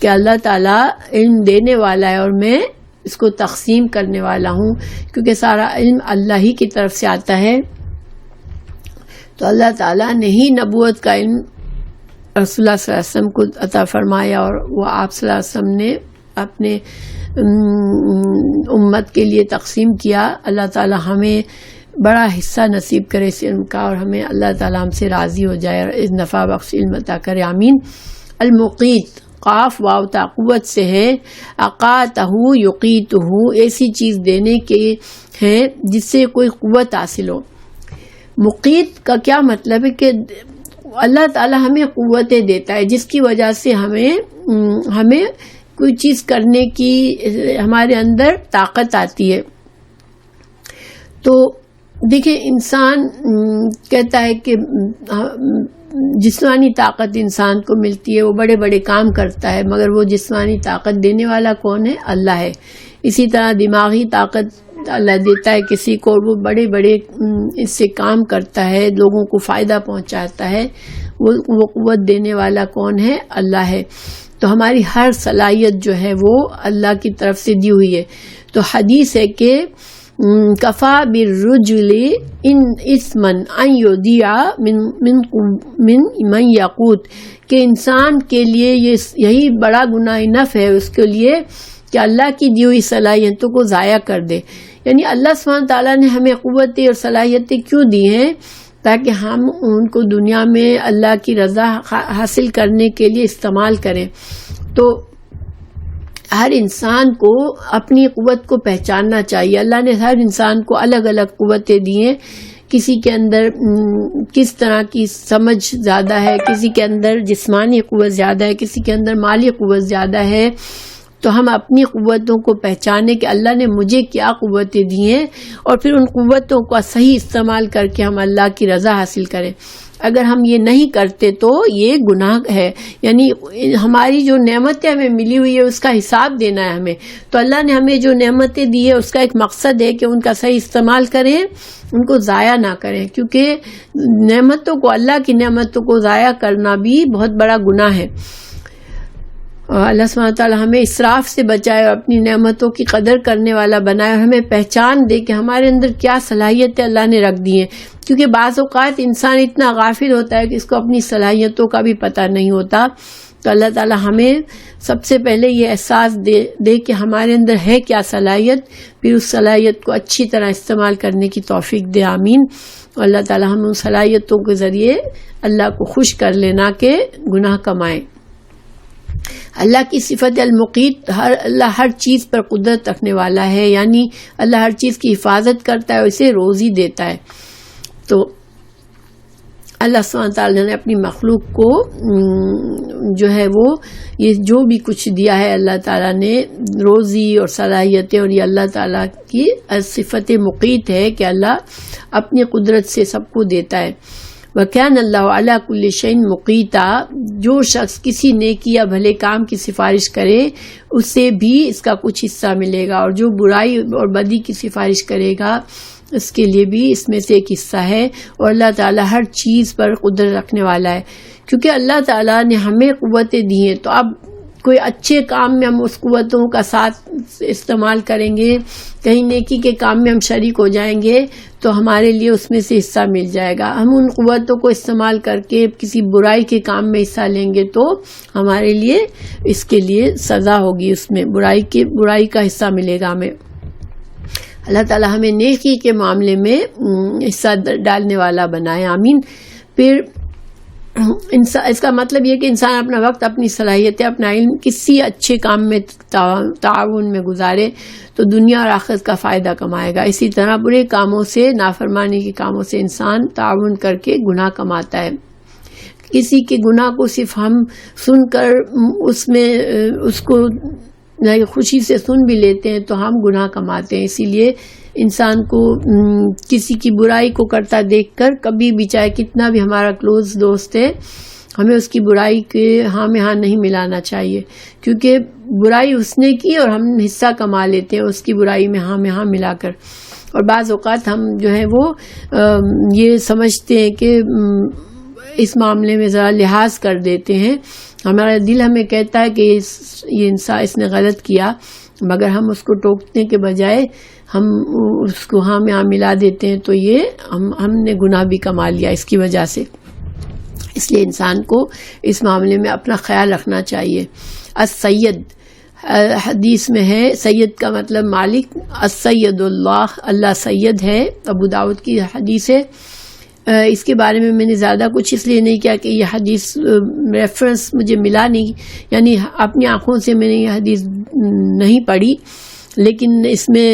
کہ اللہ تعالیٰ علم دینے والا ہے اور میں اس کو تقسیم کرنے والا ہوں، کیونکہ سارا علم اللہ ہی کی طرف سے آتا ہے۔ تو اللہ تعالیٰ نے ہی نبوت کا علم رسول اللہ صلی اللہ علیہ وسلم کو عطا فرمایا، اور وہ آپ صلی اللہ علیہ وسلم نے اپنے امت کے لیے تقسیم کیا۔ اللہ تعالیٰ ہمیں بڑا حصہ نصیب کرے اس علم کا، اور ہمیں اللہ تعالیٰ ہم سے راضی ہو جائے اور اس نفع بخش علم عطا کرے، آمین۔ المقیت، قاف واو تا قوت سے ہے، اقاتہ یقیتہ، ایسی چیز دینے کے ہے جس سے کوئی قوت حاصل ہو۔ مقیت کا کیا مطلب ہے کہ اللہ تعالیٰ ہمیں قوتیں دیتا ہے جس کی وجہ سے ہمیں کوئی چیز کرنے کی ہمارے اندر طاقت آتی ہے۔ تو دیکھیں انسان کہتا ہے کہ جسمانی طاقت انسان کو ملتی ہے، وہ بڑے بڑے کام کرتا ہے، مگر وہ جسمانی طاقت دینے والا کون ہے؟ اللہ ہے۔ اسی طرح دماغی طاقت اللہ دیتا ہے کسی کو، وہ بڑے بڑے اس سے کام کرتا ہے، لوگوں کو فائدہ پہنچاتا ہے، وہ قوت دینے والا کون ہے؟ اللہ ہے۔ تو ہماری ہر صلاحیت جو ہے وہ اللہ کی طرف سے دی ہوئی ہے۔ تو حدیث ہے کہ کفا بالرجل ان اسمن ان یضیع من یقوت، کہ انسان کے لیے یہی بڑا گناہ نف ہے اس کے لیے کہ اللہ کی دی ہوئی صلاحیتوں کو ضائع کر دے۔ یعنی اللہ سبحانہ تعالیٰ نے ہمیں قوتیں اور صلاحیتیں کیوں دی ہیں؟ تاکہ ہم ان کو دنیا میں اللہ کی رضا حاصل کرنے کے لیے استعمال کریں۔ تو ہر انسان کو اپنی قوت کو پہچاننا چاہیے۔ اللہ نے ہر انسان کو الگ الگ قوتیں دی ہیں، کسی کے اندر کس طرح کی سمجھ زیادہ ہے، کسی کے اندر جسمانی قوت زیادہ ہے، کسی کے اندر مالی قوت زیادہ ہے۔ تو ہم اپنی قوتوں کو پہچانیں کہ اللہ نے مجھے کیا قوتیں دی ہیں، اور پھر ان قوتوں کا صحیح استعمال کر کے ہم اللہ کی رضا حاصل کریں۔ اگر ہم یہ نہیں کرتے تو یہ گناہ ہے، یعنی ہماری جو نعمتیں ہمیں ملی ہوئی ہے اس کا حساب دینا ہے ہمیں۔ تو اللہ نے ہمیں جو نعمتیں دی ہے اس کا ایک مقصد ہے کہ ان کا صحیح استعمال کریں، ان کو ضائع نہ کریں، کیونکہ نعمتوں کو، اللہ کی نعمتوں کو ضائع کرنا بھی بہت بڑا گناہ ہے۔ اللہ سبحانہ تعالیٰ ہمیں اسراف سے بچائے اور اپنی نعمتوں کی قدر کرنے والا بنائے، اور ہمیں پہچان دے کہ ہمارے اندر کیا صلاحیتیں اللہ نے رکھ دی ہیں، کیونکہ بعض اوقات انسان اتنا غافل ہوتا ہے کہ اس کو اپنی صلاحیتوں کا بھی پتہ نہیں ہوتا۔ تو اللہ تعالیٰ ہمیں سب سے پہلے یہ احساس دے کہ ہمارے اندر ہے کیا صلاحیت، پھر اس صلاحیت کو اچھی طرح استعمال کرنے کی توفیق دے، آمین۔ اور اللہ تعالیٰ ہم ان صلاحیتوں کے ذریعے اللہ کو خوش کر لینا کہ گناہ کمائیں۔ اللہ کی صفت المقیت، اللہ ہر چیز پر قدرت رکھنے والا ہے، یعنی اللہ ہر چیز کی حفاظت کرتا ہے اور اسے روزی دیتا ہے۔ تو اللہ سبحانہ تعالیٰ نے اپنی مخلوق کو جو ہے وہ یہ جو بھی کچھ دیا ہے اللہ تعالیٰ نے روزی اور صلاحیتیں، اور یہ اللہ تعالیٰ کی صفت مقیت ہے کہ اللہ اپنی قدرت سے سب کو دیتا ہے۔ وَكَانَ اللَّهُ عَلَى كُلِّ شَيْءٍ مُقِيتًا، جو شخص کسی نیکی یا بھلے کام کی سفارش کرے اسے بھی اس کا کچھ حصہ ملے گا، اور جو برائی اور بدی کی سفارش کرے گا اس کے لیے بھی اس میں سے ایک حصہ ہے۔ اور اللہ تعالیٰ ہر چیز پر قدرت رکھنے والا ہے، کیونکہ اللہ تعالیٰ نے ہمیں قوتیں دی ہیں۔ تو اب کوئی اچھے کام میں ہم اس قوتوں کا ساتھ استعمال کریں گے، کہیں نیکی کے کام میں ہم شریک ہو جائیں گے تو ہمارے لیے اس میں سے حصہ مل جائے گا۔ ہم ان قوتوں کو استعمال کر کے کسی برائی کے کام میں حصہ لیں گے تو ہمارے لیے اس کے لیے سزا ہوگی، اس میں برائی کا حصہ ملے گا ہمیں۔ اللہ تعالیٰ ہمیں نیکی کے معاملے میں حصہ ڈالنے والا بنائے، آمین۔ پھر اس کا مطلب یہ کہ انسان اپنا وقت، اپنی صلاحیتیں، اپنا علم کسی اچھے کام میں تعاون میں گزارے تو دنیا اور آخرت کا فائدہ کمائے گا۔ اسی طرح برے کاموں سے، نافرمانی کے کاموں سے انسان تعاون کر کے گناہ کماتا ہے۔ کسی کے گناہ کو صرف ہم سن کر اس کو خوشی سے سن بھی لیتے ہیں تو ہم گناہ کماتے ہیں۔ اسی لیے انسان کو کسی کی برائی کو کرتا دیکھ کر کبھی بھی، چاہے کتنا بھی ہمارا کلوز دوست ہے، ہمیں اس کی برائی کے ہاں میں ہاں نہیں ملانا چاہیے، کیونکہ برائی اس نے کی اور ہم حصہ کما لیتے ہیں اس کی برائی میں ہاں ملا کر۔ اور بعض اوقات ہم جو ہے وہ یہ سمجھتے ہیں کہ اس معاملے میں ذرا لحاظ کر دیتے ہیں، ہمارا دل ہمیں کہتا ہے کہ یہ انسان اس نے غلط کیا، مگر ہم اس کو ٹوکنے کے بجائے ہم اس کو ہاں میں ملا دیتے ہیں، تو یہ ہم نے گناہ بھی کما لیا اس کی وجہ سے. اس لیے انسان کو اس معاملے میں اپنا خیال رکھنا چاہیے. السید، حدیث میں ہے سید کا مطلب مالک. السید اللہ سید ہے، ابو داؤد کی حدیث ہے. اس کے بارے میں نے زیادہ کچھ اس لیے نہیں کیا کہ یہ حدیث ریفرنس مجھے ملا نہیں، یعنی اپنی آنکھوں سے میں نے یہ حدیث نہیں پڑھی، لیکن اس میں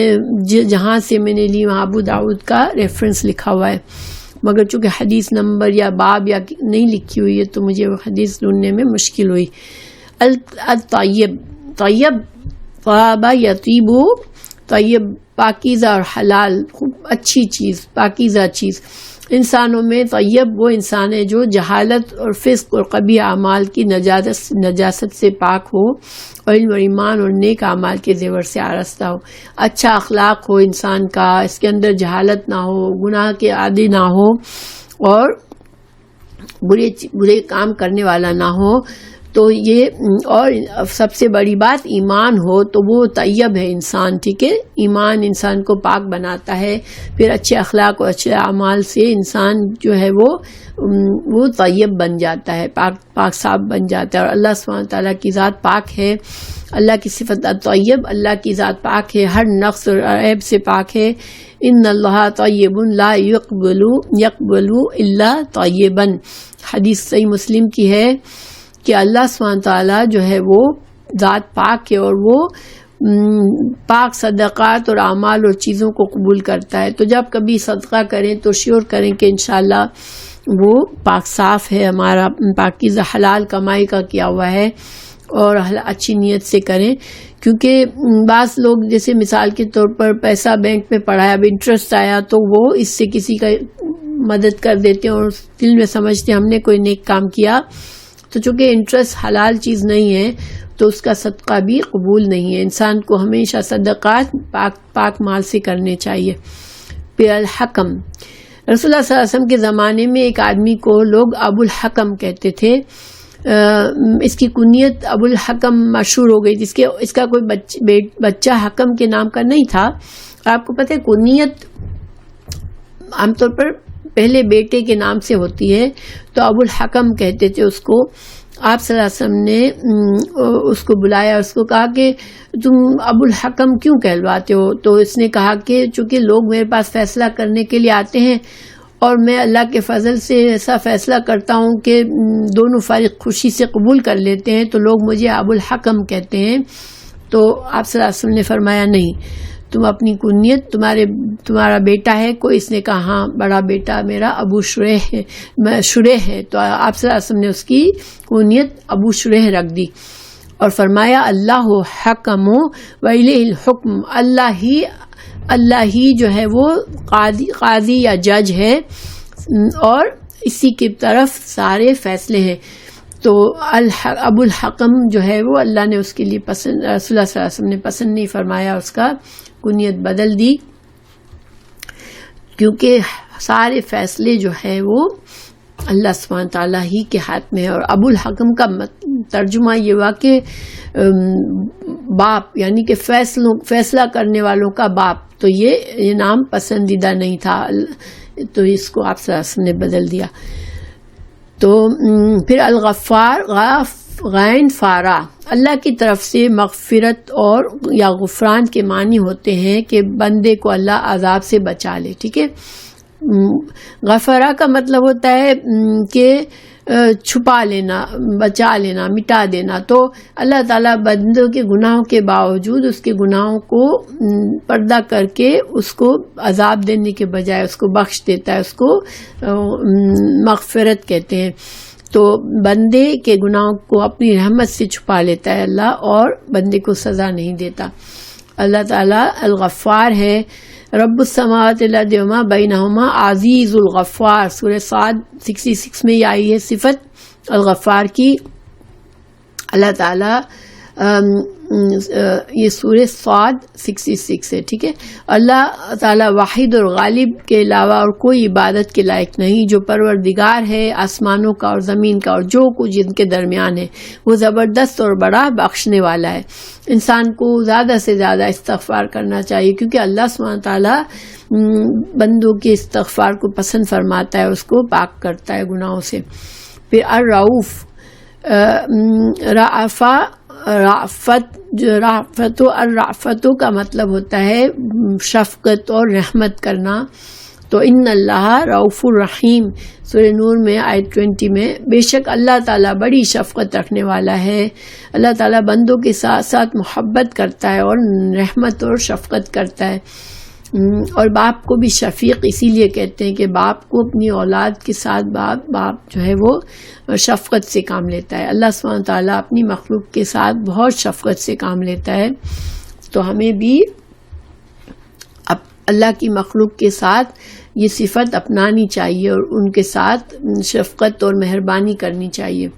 جہاں سے میں نے لی وہاں ابو داؤد کا ریفرنس لکھا ہوا ہے. مگر چونکہ حدیث نمبر یا باب یا نہیں لکھی ہوئی ہے تو مجھے وہ حدیث ڈھونڈنے میں مشکل ہوئی. الطیب، طیب طابہ یطیب، طیب پاکیزہ اور حلال، خوب اچھی چیز، پاکیزہ چیز. انسانوں میں طیب وہ انسان ہے جو جہالت اور فسق اور قبیح اعمال کی نجاست سے پاک ہو، اور علم اور ایمان اور نیک اعمال کے زیور سے آراستہ ہو. اچھا اخلاق ہو انسان کا، اس کے اندر جہالت نہ ہو، گناہ کے عادی نہ ہو، اور برے کام کرنے والا نہ ہو. تو یہ، اور سب سے بڑی بات ایمان ہو، تو وہ طیب ہے انسان. ٹھیک ہے، ایمان انسان کو پاک بناتا ہے. پھر اچھے اخلاق اور اچھے اعمال سے انسان جو ہے وہ طیب بن جاتا ہے، پاک صاف بن جاتا ہے. اور اللہ سبحانہ تعالیٰ کی ذات پاک ہے، اللہ کی صفت الطیب، اللہ کی ذات پاک ہے، ہر نقص اور عیب سے پاک ہے. ان اللہ طیب لا یقبل الا طیبا، حدیث صحیح مسلم کی ہے کہ اللہ سبحانہ تعالیٰ جو ہے وہ ذات پاک ہے، اور وہ پاک صدقات اور اعمال اور چیزوں کو قبول کرتا ہے. تو جب کبھی صدقہ کریں تو شیور کریں کہ انشاءاللہ وہ پاک صاف ہے، ہمارا پاکیزہ حلال کمائی کا کیا ہوا ہے، اور اچھی نیت سے کریں. کیونکہ بعض لوگ جیسے مثال کے طور پر پیسہ بینک میں پڑھایا، اب انٹرسٹ آیا تو وہ اس سے کسی کا مدد کر دیتے ہیں، اور دل میں سمجھتے ہیں ہم نے کوئی نیک کام کیا. تو چونکہ انٹرسٹ حلال چیز نہیں ہے تو اس کا صدقہ بھی قبول نہیں ہے. انسان کو ہمیشہ صدقات پاک مال سے کرنے چاہیے. پھر الحکم، رسول اللہ صلی اللہ علیہ وسلم کے زمانے میں ایک آدمی کو لوگ ابو الحکم کہتے تھے. اس کی کنیت ابو الحکم مشہور ہو گئی. اس کا کوئی بچہ حکم کے نام کا نہیں تھا. آپ کو پتہ ہے کنیت عام طور پر پہلے بیٹے کے نام سے ہوتی ہے، تو ابو الحکم کہتے تھے اس کو. آپ صلی اللہ علیہ وسلم نے اس کو بلایا، اس کو کہا کہ تم ابو الحکم کیوں کہلواتے ہو؟ تو اس نے کہا کہ چونکہ لوگ میرے پاس فیصلہ کرنے کے لیے آتے ہیں، اور میں اللہ کے فضل سے ایسا فیصلہ کرتا ہوں کہ دونوں فریق خوشی سے قبول کر لیتے ہیں، تو لوگ مجھے ابو الحکم کہتے ہیں. تو آپ صلی اللہ علیہ وسلم نے فرمایا نہیں، تم اپنی کنیت، تمہارا بیٹا ہے کوئی؟ اس نے کہا ہاں، بڑا بیٹا میرا ابو شریح ہے. تو آپ صلی اللہ علیہ وسلم نے اس کی کنیت ابو شریح رکھ دی، اور فرمایا اللہ حکم و الیہ الحکم، اللہ ہی جو ہے وہ قاضی یا جج ہے، اور اسی کی طرف سارے فیصلے ہیں. تو ابو الحکم جو ہے وہ اللہ نے اس کے لیے پسند، رسول اللہ صلی اللہ علیہ وسلم نے پسند نہیں فرمایا، اس کا کنیت بدل دی، کیونکہ سارے فیصلے جو ہے وہ اللہ سبحانہ تعالیٰ ہی کے ہاتھ میں ہے. اور ابو الحکم کا ترجمہ یہ ہوا کہ باپ، یعنی کہ فیصلہ کرنے والوں کا باپ. تو یہ نام پسندیدہ نہیں تھا، تو اس کو آپ صلی اللہ علیہ وسلم نے بدل دیا. تو پھر الغفار، غین فارا، اللہ کی طرف سے مغفرت اور یا غفران کے معنی ہوتے ہیں کہ بندے کو اللہ عذاب سے بچا لے. ٹھیک ہے، غفرا کا مطلب ہوتا ہے کہ چھپا لینا، بچا لینا، مٹا دینا. تو اللہ تعالیٰ بندوں کے گناہوں کے باوجود اس کے گناہوں کو پردہ کر کے اس کو عذاب دینے کے بجائے اس کو بخش دیتا ہے، اس کو مغفرت کہتے ہیں. تو بندے کے گناہوں کو اپنی رحمت سے چھپا لیتا ہے اللہ، اور بندے کو سزا نہیں دیتا. اللہ تعالیٰ الغفار ہے. رب السماوات والارض وما بینہما عزیز الغفار، سورہ صاد 66 میں یہ آئی ہے صفت الغفار کی. اللہ تعالیٰ یہ سورہ صاد 66 ہے، ٹھیک ہے۔ اللہ تعالیٰ واحد اور غالب کے علاوہ اور کوئی عبادت کے لائق نہیں، جو پروردگار ہے آسمانوں کا اور زمین کا اور جو کچھ ان کے درمیان ہے، وہ زبردست اور بڑا بخشنے والا ہے۔ انسان کو زیادہ سے زیادہ استغفار کرنا چاہیے، کیونکہ اللہ سبحانہ تعالیٰ بندوں کے استغفار کو پسند فرماتا ہے، اس کو پاک کرتا ہے گناہوں سے۔ پھر الرؤوف، رأفتوں کا مطلب ہوتا ہے شفقت اور رحمت کرنا۔ تو ان اللہ رؤوف الرحیم، سورہ نور میں آیت 20 میں، بے شک اللہ تعالیٰ بڑی شفقت رکھنے والا ہے۔ اللہ تعالیٰ بندوں کے ساتھ ساتھ محبت کرتا ہے اور رحمت اور شفقت کرتا ہے۔ اور باپ کو بھی شفیق اسی لیے کہتے ہیں کہ باپ کو اپنی اولاد کے ساتھ باپ جو ہے وہ شفقت سے کام لیتا ہے۔ اللہ سبحانہ تعالیٰ اپنی مخلوق کے ساتھ بہت شفقت سے کام لیتا ہے، تو ہمیں بھی اللہ کی مخلوق کے ساتھ یہ صفت اپنانی چاہیے اور ان کے ساتھ شفقت اور مہربانی کرنی چاہیے۔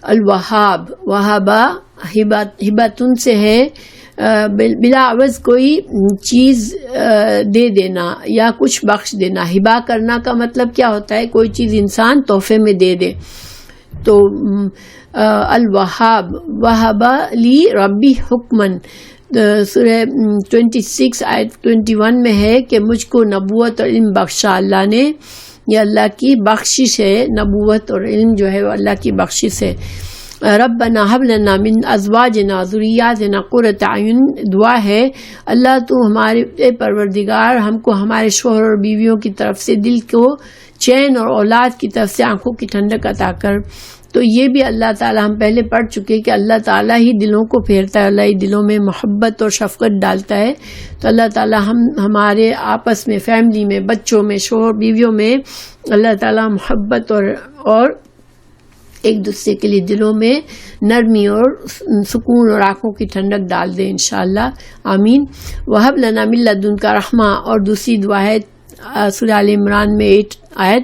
الوہاب، وہابہ ہبتن سے ہے بلا عوض کوئی چیز دے دینا یا کچھ بخش دینا۔ ہبا کرنا کا مطلب کیا ہوتا ہے؟ کوئی چیز انسان تحفے میں دے دے۔ تو الوہاب، وہبا لی ربی حکمن، سورہ 26 آیت 21 میں ہے کہ مجھ کو نبوت اور علم بخشا اللہ نے۔ یہ اللہ کی بخشش ہے، نبوت اور علم جو ہے وہ اللہ کی بخشش ہے۔ ربنا ہب لنا من ازواجنا ذریاتنا قرۃ اعین، دعا ہے اللہ تو ہمارے پروردگار ہم کو ہمارے شوہر اور بیویوں کی طرف سے دل کو چین اور اولاد کی طرف سے آنکھوں کی ٹھنڈک عطا کر۔ تو یہ بھی اللہ تعالیٰ، ہم پہلے پڑھ چکے کہ اللہ تعالیٰ ہی دلوں کو پھیرتا ہے، اللہ ہی دلوں میں محبت اور شفقت ڈالتا ہے۔ تو اللہ تعالیٰ ہمارے آپس میں، فیملی میں، بچوں میں، شوہر بیویوں میں اللہ تعالیٰ محبت اور ایک دوسرے کے لیے دلوں میں نرمی اور سکون اور آنکھوں کی ٹھنڈک ڈال دے انشاءاللہ، آمین۔ وہب لنا من لدنک رحمہ، اور دوسری دعا ہے سورہ آل عمران میں 8 آیت،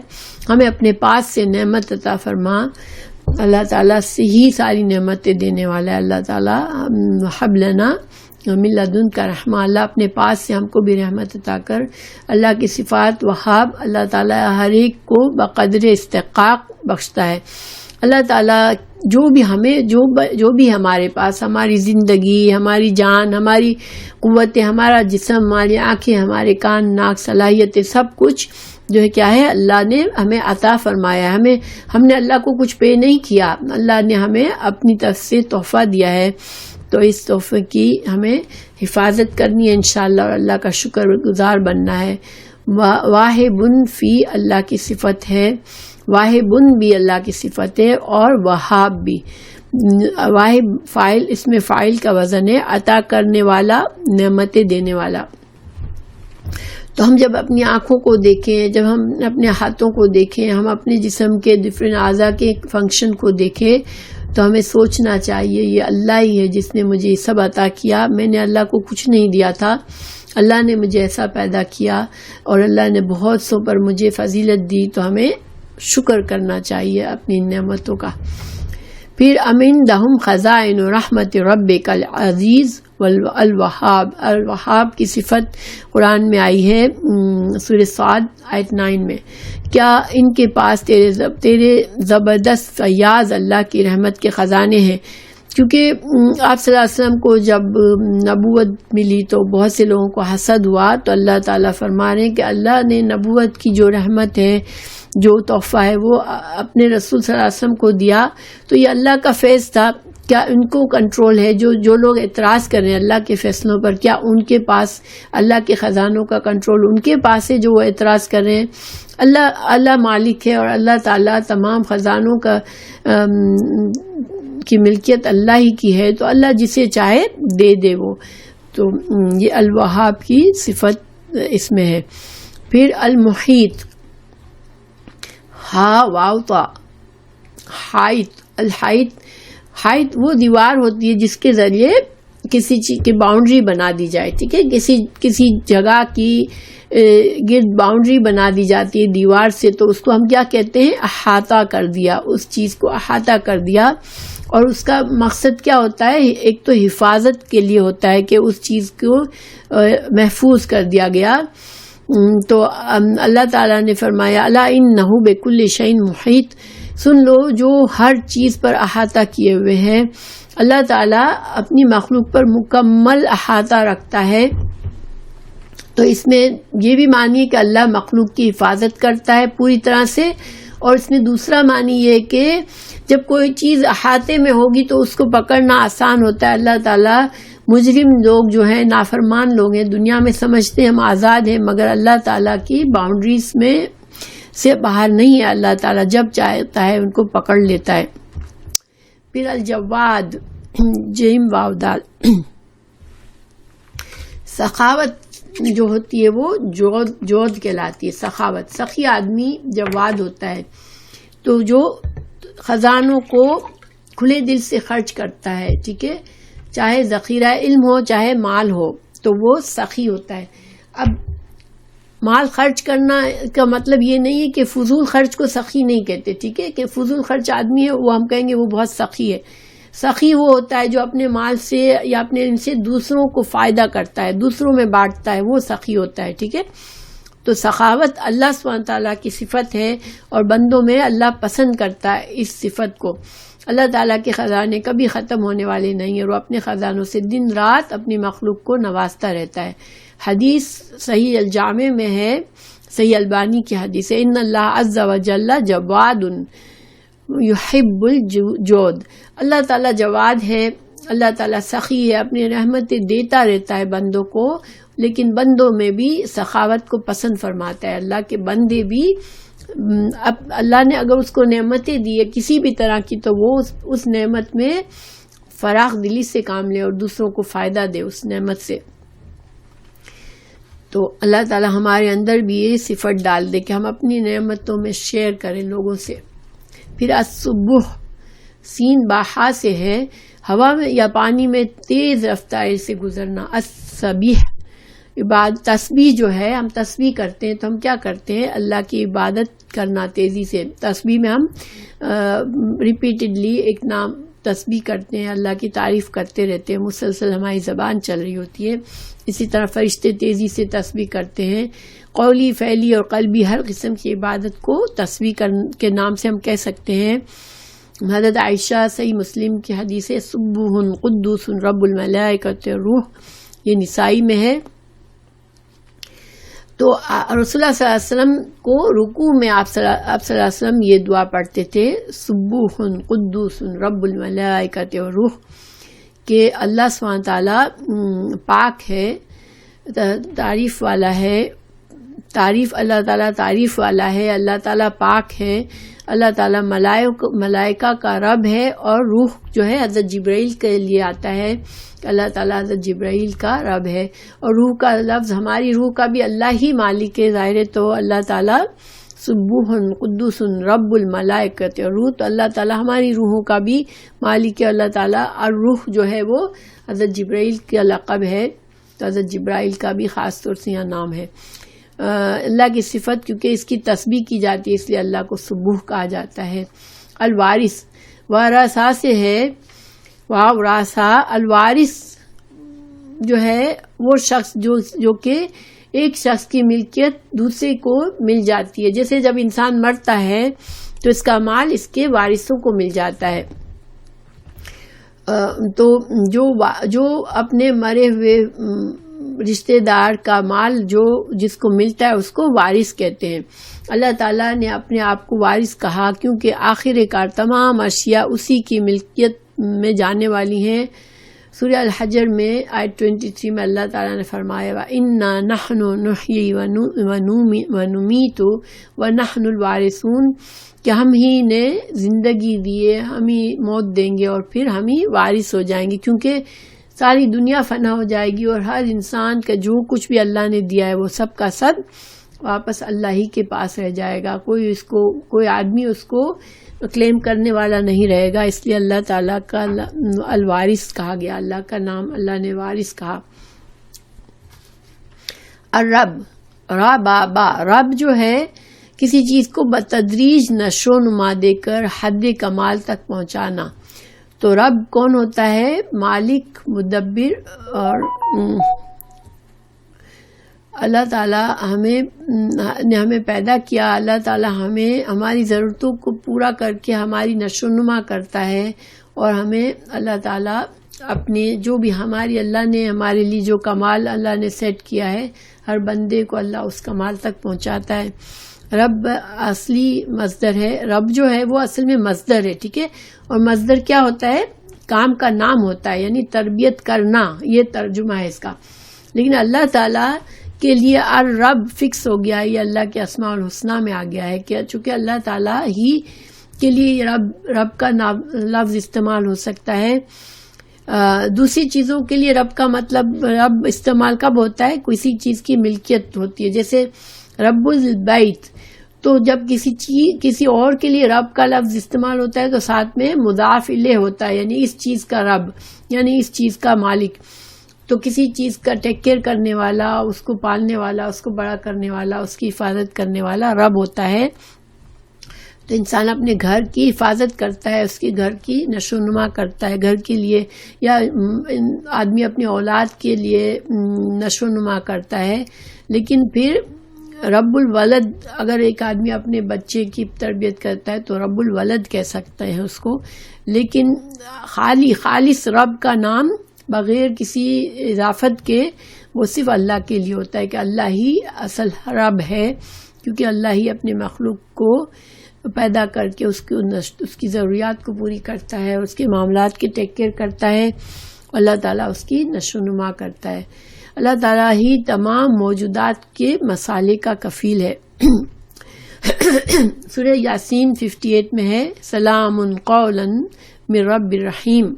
ہمیں اپنے پاس سے نعمت عطا فرما۔ اللہ تعالیٰ سے ہی ساری نعمتیں دینے والا ہے اللہ تعالیٰ۔ وہب لنا من لدنک رحمہ، اللہ اپنے پاس سے ہم کو بھی رحمت عطا کر۔ اللہ کی صفات وہاب، اللہ تعالیٰ ہر ایک کو بقدر استحقاق بخشتا ہے۔ اللہ تعالیٰ جو بھی ہمارے پاس، ہماری زندگی، ہماری جان، ہماری قوتیں، ہمارا جسم، ہماری آنکھیں، ہمارے کان، ناک، صلاحیتیں، سب کچھ جو ہے کیا ہے اللہ نے ہمیں عطا فرمایا ہے۔ ہم نے اللہ کو کچھ پے نہیں کیا، اللہ نے ہمیں اپنی طرف سے تحفہ دیا ہے، تو اس تحفے کی ہمیں حفاظت کرنی ہے انشاءاللہ اور اللہ کا شکر گزار بننا ہے۔ واہبن فی، اللہ کی صفت ہے، واہبن بھی اللہ کی صفت ہے، اور وہاب بھی۔ واہب فاعل، اس میں فاعل کا وزن ہے، عطا کرنے والا، نعمتیں دینے والا۔ تو ہم جب اپنی آنکھوں کو دیکھیں، جب ہم اپنے ہاتھوں کو دیکھیں، ہم اپنے جسم کے ڈفرینٹ اعضاء کے فنکشن کو دیکھیں، تو ہمیں سوچنا چاہیے یہ اللہ ہی ہے جس نے مجھے یہ سب عطا کیا، میں نے اللہ کو کچھ نہیں دیا تھا، اللہ نے مجھے ایسا پیدا کیا اور اللہ نے بہت سو پر مجھے فضیلت دی، تو ہمیں شکر کرنا چاہیے اپنی نعمتوں کا۔ پھر امندہم خزائن رحمت ربک العزیز والوہاب، الوہاب کی صفت قرآن میں آئی ہے سورہ صاد آیت 9 میں، کیا ان کے پاس تیرے زبردست فیاض اللہ کی رحمت کے خزانے ہیں؟ کیونکہ آپ صلی اللہ علیہ وسلم کو جب نبوت ملی تو بہت سے لوگوں کو حسد ہوا، تو اللہ تعالیٰ فرما رہے ہیں کہ اللہ نے نبوت کی جو رحمت ہے، جو تحفہ ہے، وہ اپنے رسول صلی اللہ علیہ وسلم کو دیا، تو یہ اللہ کا فیض تھا۔ کیا ان کو کنٹرول ہے؟ جو لوگ اعتراض کر رہے ہیں اللہ کے فیصلوں پر، کیا ان کے پاس اللہ کے خزانوں کا کنٹرول ان کے پاس ہے جو وہ اعتراض کر رہے ہیں؟ اللہ مالک ہے، اور اللہ تعالیٰ تمام خزانوں کی ملکیت اللہ ہی کی ہے، تو اللہ جسے چاہے دے دے وہ۔ تو یہ الوہاب کی صفت اس میں ہے۔ پھر المحیط، ہا واو تا، حائط، الحائط، حائط وہ دیوار ہوتی ہے جس کے ذریعے کسی چیز کی باؤنڈری بنا دی جائے، ٹھیک ہے، کسی جگہ کی گرد باؤنڈری بنا دی جاتی ہے دیوار سے، تو اس کو ہم کیا کہتے ہیں؟ احاطہ کر دیا، اس چیز کو احاطہ کر دیا. اور اس کا مقصد کیا ہوتا ہے؟ ایک تو حفاظت کے لیے ہوتا ہے کہ اس چیز کو محفوظ کر دیا گیا. تو اللہ تعالیٰ نے فرمایا الا انہ بکل شیء محیط، سن لو جو ہر چیز پر احاطہ کیے ہوئے ہیں. اللہ تعالیٰ اپنی مخلوق پر مکمل احاطہ رکھتا ہے. تو اس میں یہ بھی معنی کہ اللہ مخلوق کی حفاظت کرتا ہے پوری طرح سے، اور اس میں دوسرا معنی یہ کہ جب کوئی چیز احاطے میں ہوگی تو اس کو پکڑنا آسان ہوتا ہے. اللہ تعالیٰ مجرم لوگ جو ہیں، نافرمان لوگ ہیں، دنیا میں سمجھتے ہیں ہم آزاد ہیں، مگر اللہ تعالیٰ کی باؤنڈریز میں سے باہر نہیں ہے. اللہ تعالیٰ جب چاہتا ہے ان کو پکڑ لیتا ہے. پھر الجواد، جیم واو دال، سخاوت جو ہوتی ہے وہ جود کہلاتی ہے. سخاوت، سخی آدمی جواد ہوتا ہے، تو جو خزانوں کو کھلے دل سے خرچ کرتا ہے، ٹھیک ہے، چاہے ذخیرہ علم ہو چاہے مال ہو، تو وہ سخی ہوتا ہے. اب مال خرچ کرنا کا مطلب یہ نہیں ہے کہ فضول خرچ کو سخی نہیں کہتے، ٹھیک ہے، کہ فضول خرچ آدمی ہے وہ ہم کہیں گے وہ بہت سخی ہے. سخی وہ ہوتا ہے جو اپنے مال سے یا اپنے علم سے دوسروں کو فائدہ کرتا ہے، دوسروں میں بانٹتا ہے، وہ سخی ہوتا ہے، ٹھیک ہے. تو سخاوت اللہ سبحانہ تعالیٰ کی صفت ہے، اور بندوں میں اللہ پسند کرتا ہے اس صفت کو. اللہ تعالیٰ کے خزانے کبھی ختم ہونے والے نہیں ہیں، اور وہ اپنے خزانوں سے دن رات اپنی مخلوق کو نوازتا رہتا ہے. حدیث صحیح الجامع میں ہے، صحیح البانی کی حدیث ہے، ان اللہ عز وجل جواد یحب الجود. اللہ تعالیٰ جواد ہے، اللہ تعالیٰ سخی ہے، اپنی رحمتیں دیتا رہتا ہے بندوں کو، لیکن بندوں میں بھی سخاوت کو پسند فرماتا ہے. اللہ کے بندے بھی، اب اللہ نے اگر اس کو نعمتیں دی ہے کسی بھی طرح کی، تو وہ اس نعمت میں فراخ دلی سے کام لے اور دوسروں کو فائدہ دے اس نعمت سے. تو اللہ تعالی ہمارے اندر بھی یہ صفت ڈال دے کہ ہم اپنی نعمتوں میں شیئر کریں لوگوں سے. پھر الصبح، سین باہا سے ہے، ہوا میں یا پانی میں تیز رفتاری سے گزرنا. الصبیح، تسبیح جو ہے، ہم تسبیح کرتے ہیں تو ہم کیا کرتے ہیں؟ اللہ کی عبادت کرنا تیزی سے. تسبیح میں ہم ریپیٹڈلی ایک نام تسبیح کرتے ہیں، اللہ کی تعریف کرتے رہتے ہیں، مسلسل ہماری زبان چل رہی ہوتی ہے. اسی طرح فرشتے تیزی سے تسبیح کرتے ہیں. قولی، فعلی اور قلبی ہر قسم کی عبادت کو تسبیح کے نام سے ہم کہہ سکتے ہیں. حضرت عائشہ، صحیح مسلم کی حدیث ہے، سبوح قدوس رب الملائکۃ والروح، یہ نسائی میں ہے. تو رسول اللہ صلی اللہ علیہ وسلم کو رکوع میں آپ صلی اللہ علیہ وسلم یہ دعا پڑھتے تھے، سبوح قدوس رب الملائکۃ والروح، کہ اللہ سبحانہ تعالیٰ پاک ہے، تعریف والا ہے، اللہ تعالیٰ تعریف والا ہے، اللہ تعالیٰ پاک ہے، اللہ تعالیٰ ملائکہ کا رب ہے، اور روح جو ہے حضرت جبرائیل کے لیے آتا ہے، اللہ تعالیٰ حضرت جبرائیل کا رب ہے. اور روح کا لفظ، ہماری روح کا بھی اللہ ہی مالک ہے ظاہر ہے، تو اللہ تعالیٰ سبوح قدوس رب الملائکۃ والروح، تو اللہ تعالیٰ ہماری روحوں کا بھی مالک ہے. اللہ تعالیٰ اور روح جو ہے وہ حضرت جبرائیل کا لقب ہے، تو حضرت جبرائیل کا بھی خاص طور سے یہاں نام ہے. اللہ کی صفت کیونکہ اس کی تسبیح کی جاتی ہے، اس لیے اللہ کو سبوح کہا جاتا ہے. الوارث، وارثہ سے ہے، واو راسا. الوارث جو ہے وہ شخص جو کہ ایک شخص کی ملکیت دوسرے کو مل جاتی ہے. جیسے جب انسان مرتا ہے تو اس کا مال اس کے وارثوں کو مل جاتا ہے. تو جو اپنے مرے ہوئے رشتہ دار کا مال جس کو ملتا ہے اس کو وارث کہتے ہیں. اللہ تعالیٰ نے اپنے آپ کو وارث کہا کیونکہ آخر کار تمام اشیاء اسی کی ملکیت میں جانے والی ہیں. سورہ الحجر میں آیت 23 میں اللہ تعالیٰ نے فرمایا وَإِنَّا نَحْنُ نُحْيِي وَنُمِيتُ وَنَحْنُ الْوَارِثُونَ، کہ ہم ہی نے زندگی دیے، ہم ہی موت دیں گے، اور پھر ہم ہی وارث ہو جائیں گے. کیونکہ ساری دنیا فنا ہو جائے گی، اور ہر انسان کا جو کچھ بھی اللہ نے دیا ہے وہ سب کا سب واپس اللہ ہی کے پاس رہ جائے گا، کوئی آدمی اس کو کلیم کرنے والا نہیں رہے گا. اس لیے اللہ تعالیٰ کا الوارث کہا گیا، اللہ کا نام اللہ نے وارث کہا. الرب، رب جو ہے کسی چیز کو بتدریج نشو نما دے کر حد کمال تک پہنچانا. تو رب کون ہوتا ہے؟ مالک، مدبر. اور اللہ تعالیٰ نے ہمیں پیدا کیا، اللہ تعالیٰ ہمیں ہماری ضرورتوں کو پورا کر کے ہماری نشو نما کرتا ہے، اور ہمیں اللہ تعالیٰ اپنے جو بھی اللہ نے ہمارے لیے جو کمال اللہ نے سیٹ کیا ہے، ہر بندے کو اللہ اس کمال تک پہنچاتا ہے. رب اصلی مصدر ہے، رب جو ہے وہ اصل میں مصدر ہے، ٹھیک ہے. اور مصدر کیا ہوتا ہے؟ کام کا نام ہوتا ہے، یعنی تربیت کرنا، یہ ترجمہ ہے اس کا. لیکن اللہ تعالیٰ کے لیے الرب فکس ہو گیا ہے، یہ اللہ کے اسماء الحسنہ میں آ گیا ہے کہ چونکہ اللہ تعالیٰ ہی کے لیے رب کا لفظ استعمال ہو سکتا ہے. دوسری چیزوں کے لیے رب کا مطلب رب استعمال کب ہوتا ہے؟ کسی چیز کی ملکیت ہوتی ہے، جیسے رب البیت. تو جب کسی اور کے لیے رب کا لفظ استعمال ہوتا ہے تو ساتھ میں مضاف الیہ ہوتا ہے، یعنی اس چیز کا رب، یعنی اس چیز کا مالک. تو کسی چیز کا ٹیک کیئر کرنے والا، اس کو پالنے والا، اس کو بڑا کرنے والا، اس کی حفاظت کرنے والا رب ہوتا ہے. تو انسان اپنے گھر کی حفاظت کرتا ہے، اس کے گھر کی نشو نما کرتا ہے گھر کے لیے، یا آدمی اپنی اولاد کے لیے نشو نما کرتا ہے. لیکن پھر رب الولد، اگر ایک آدمی اپنے بچے کی تربیت کرتا ہے تو رب الولد کہہ سکتے ہیں اس کو. لیکن خالص رب کا نام بغیر کسی اضافت کے وہ صرف اللہ کے لیے ہوتا ہے کہ اللہ ہی اصل رب ہے، کیونکہ اللہ ہی اپنے مخلوق کو پیدا کر کے اس کی ضروریات کو پوری کرتا ہے، اس کے معاملات کی ٹیک کیئر کرتا ہے. اللہ تعالیٰ اس کی نشو نما کرتا ہے. اللہ تعالیٰ ہی تمام موجودات کے مسالے کا کفیل ہے. سورہ یاسین 58 میں ہے سلام قولا من رب الرحیم،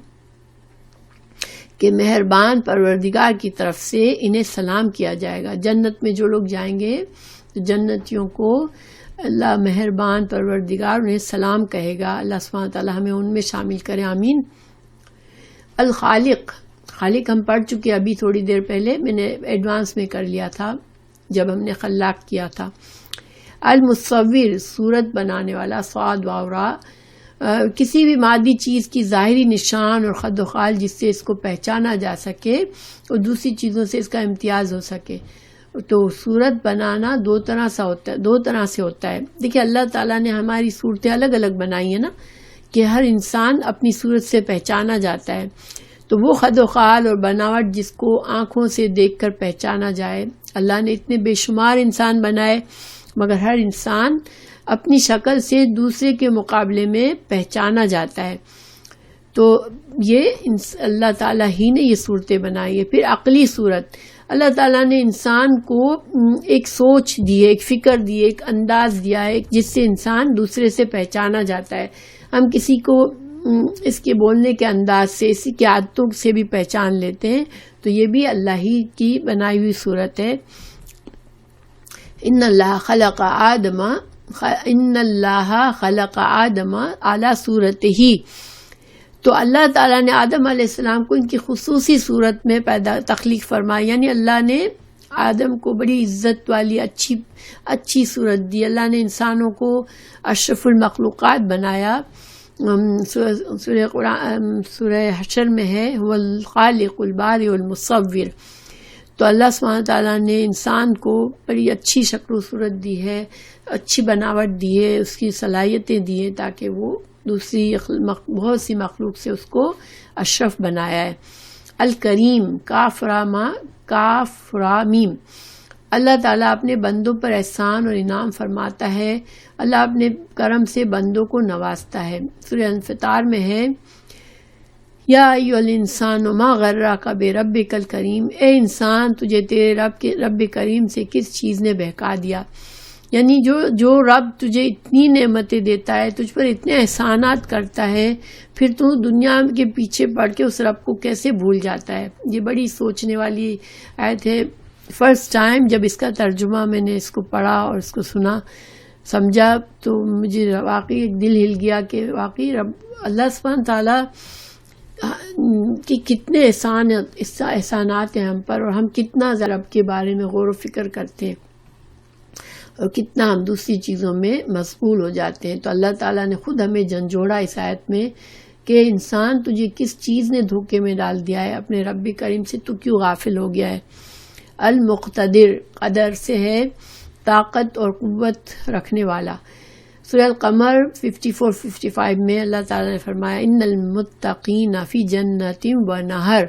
کہ مہربان پروردگار کی طرف سے انہیں سلام کیا جائے گا. جنت میں جو لوگ جائیں گے تو جنتیوں کو اللہ مہربان پروردگار انہیں سلام کہے گا. اللہ سبحانہ تعالیٰ ہمیں ان میں شامل کرے، آمین. الخالق، خالق ہم پڑھ چکے ابھی تھوڑی دیر پہلے، میں نے ایڈوانس میں کر لیا تھا جب ہم نے خلاق کیا تھا. المصور، صورت بنانے والا، صاد واو را، کسی بھی مادی چیز کی ظاہری نشان اور خد و خال جس سے اس کو پہچانا جا سکے اور دوسری چیزوں سے اس کا امتیاز ہو سکے. تو صورت بنانا دو طرح سے ہوتا ہے. دیکھیں اللہ تعالیٰ نے ہماری صورتیں الگ الگ بنائی ہیں نا، کہ ہر انسان اپنی صورت سے پہچانا جاتا ہے. تو وہ خد و خال اور بناوٹ جس کو آنکھوں سے دیکھ کر پہچانا جائے، اللہ نے اتنے بے شمار انسان بنائے، مگر ہر انسان اپنی شکل سے دوسرے کے مقابلے میں پہچانا جاتا ہے. تو یہ اللہ تعالیٰ ہی نے یہ صورتیں بنائی ہے. پھر عقلی صورت، اللہ تعالیٰ نے انسان کو ایک سوچ دی ہے، ایک فکر دی ہے، ایک انداز دیا ہے جس سے انسان دوسرے سے پہچانا جاتا ہے. ہم کسی کو اس کے بولنے کے انداز سے، اسی کی عادتوں سے بھی پہچان لیتے ہیں. تو یہ بھی اللہ ہی کی بنائی ہوئی صورت ہے. ان اللہ خلق آدم اعلیٰ صورت ہی. تو اللہ تعالیٰ نے آدم علیہ السلام کو ان کی خصوصی صورت میں تخلیق فرمایا، یعنی اللہ نے آدم کو بڑی عزت والی اچھی صورت دی. اللہ نے انسانوں کو اشرف المخلوقات بنایا. سورہ حشر میں ہے هو الخالق البارئ المصور. تو اللہ سبحانہ تعالیٰ نے انسان کو بڑی اچھی شکل و صورت دی ہے، اچھی بناوٹ دی ہے، اس کی صلاحیتیں دی ہیں تاکہ وہ دوسری بہت سی مخلوق سے اس کو اشرف بنایا ہے. الکریم، کاف را میم، اللہ تعالیٰ اپنے بندوں پر احسان اور انعام فرماتا ہے. اللہ اپنے کرم سے بندوں کو نوازتا ہے. سورہ انفطار میں ہے یا ایھا الانسان ما غرک بربک الکریم، اے انسان تجھے تیرے رب کریم سے کس چیز نے بہکا دیا. یعنی جو رب تجھے اتنی نعمتیں دیتا ہے، تجھ پر اتنے احسانات کرتا ہے، پھر تو دنیا کے پیچھے پڑ کے اس رب کو کیسے بھول جاتا ہے. یہ بڑی سوچنے والی آیت ہے. فرسٹ ٹائم جب اس کا ترجمہ میں نے اس کو پڑھا اور اس کو سنا سمجھا تو مجھے واقعی ایک دل ہل گیا کہ واقعی اللہ سبحانہ تعالیٰ کہ کتنے احسانات ہیں ہم پر، اور ہم کتنا رب کے بارے میں غور و فکر کرتے ہیں اور کتنا ہم دوسری چیزوں میں مشغول ہو جاتے ہیں۔ تو اللہ تعالیٰ نے خود ہمیں جھنجھوڑا اس آیت میں کہ انسان تجھے کس چیز نے دھوکے میں ڈال دیا ہے، اپنے رب کریم سے تو کیوں غافل ہو گیا ہے۔ المقتدر، قدر سے ہے طاقت اور قوت رکھنے والا۔ سورہ القمر 54-55 میں اللہ تعالیٰ نے فرمایا ان المتقین فی جنت و نہر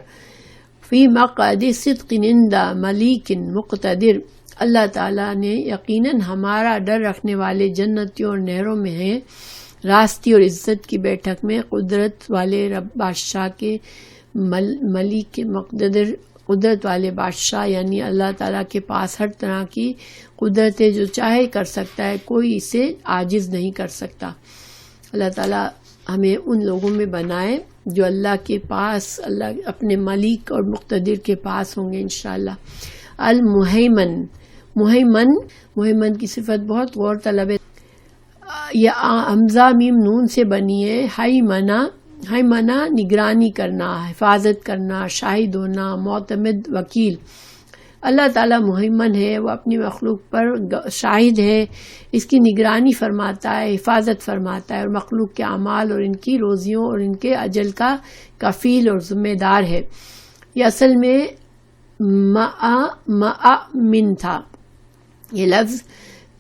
فی مقعد صدق عند ملیک مقتدر۔ اللہ تعالیٰ نے یقیناً ہمارا ڈر رکھنے والے جنتیوں اور نہروں میں ہیں، راستی اور عزت کی بیٹھک میں قدرت والے رب بادشاہ کے ملیک کے مقتدر، قدرت والے بادشاہ، یعنی اللہ تعالیٰ کے پاس ہر طرح کی قدرت ہے، جو چاہے کر سکتا ہے، کوئی اسے عاجز نہیں کر سکتا۔ اللہ تعالیٰ ہمیں ان لوگوں میں بنائے جو اللہ کے پاس، اللہ اپنے ملیک اور مقتدر کے پاس ہوں گے انشاءاللہ۔ المہیمن، مہیمن کی صفت بہت غور طلب ہے۔ یہ حمزہ میم نون سے بنی ہے۔ ہیمنا نگرانی کرنا، حفاظت کرنا، شاہد ہونا، معتمد، وکیل۔ اللہ تعالیٰ مہیمن ہے، وہ اپنی مخلوق پر شاہد ہے، اس کی نگرانی فرماتا ہے، حفاظت فرماتا ہے، اور مخلوق کے اعمال اور ان کی روزیوں اور ان کے اجل کا کفیل اور ذمہ دار ہے۔ یہ اصل میں مأمن تھا یہ لفظ۔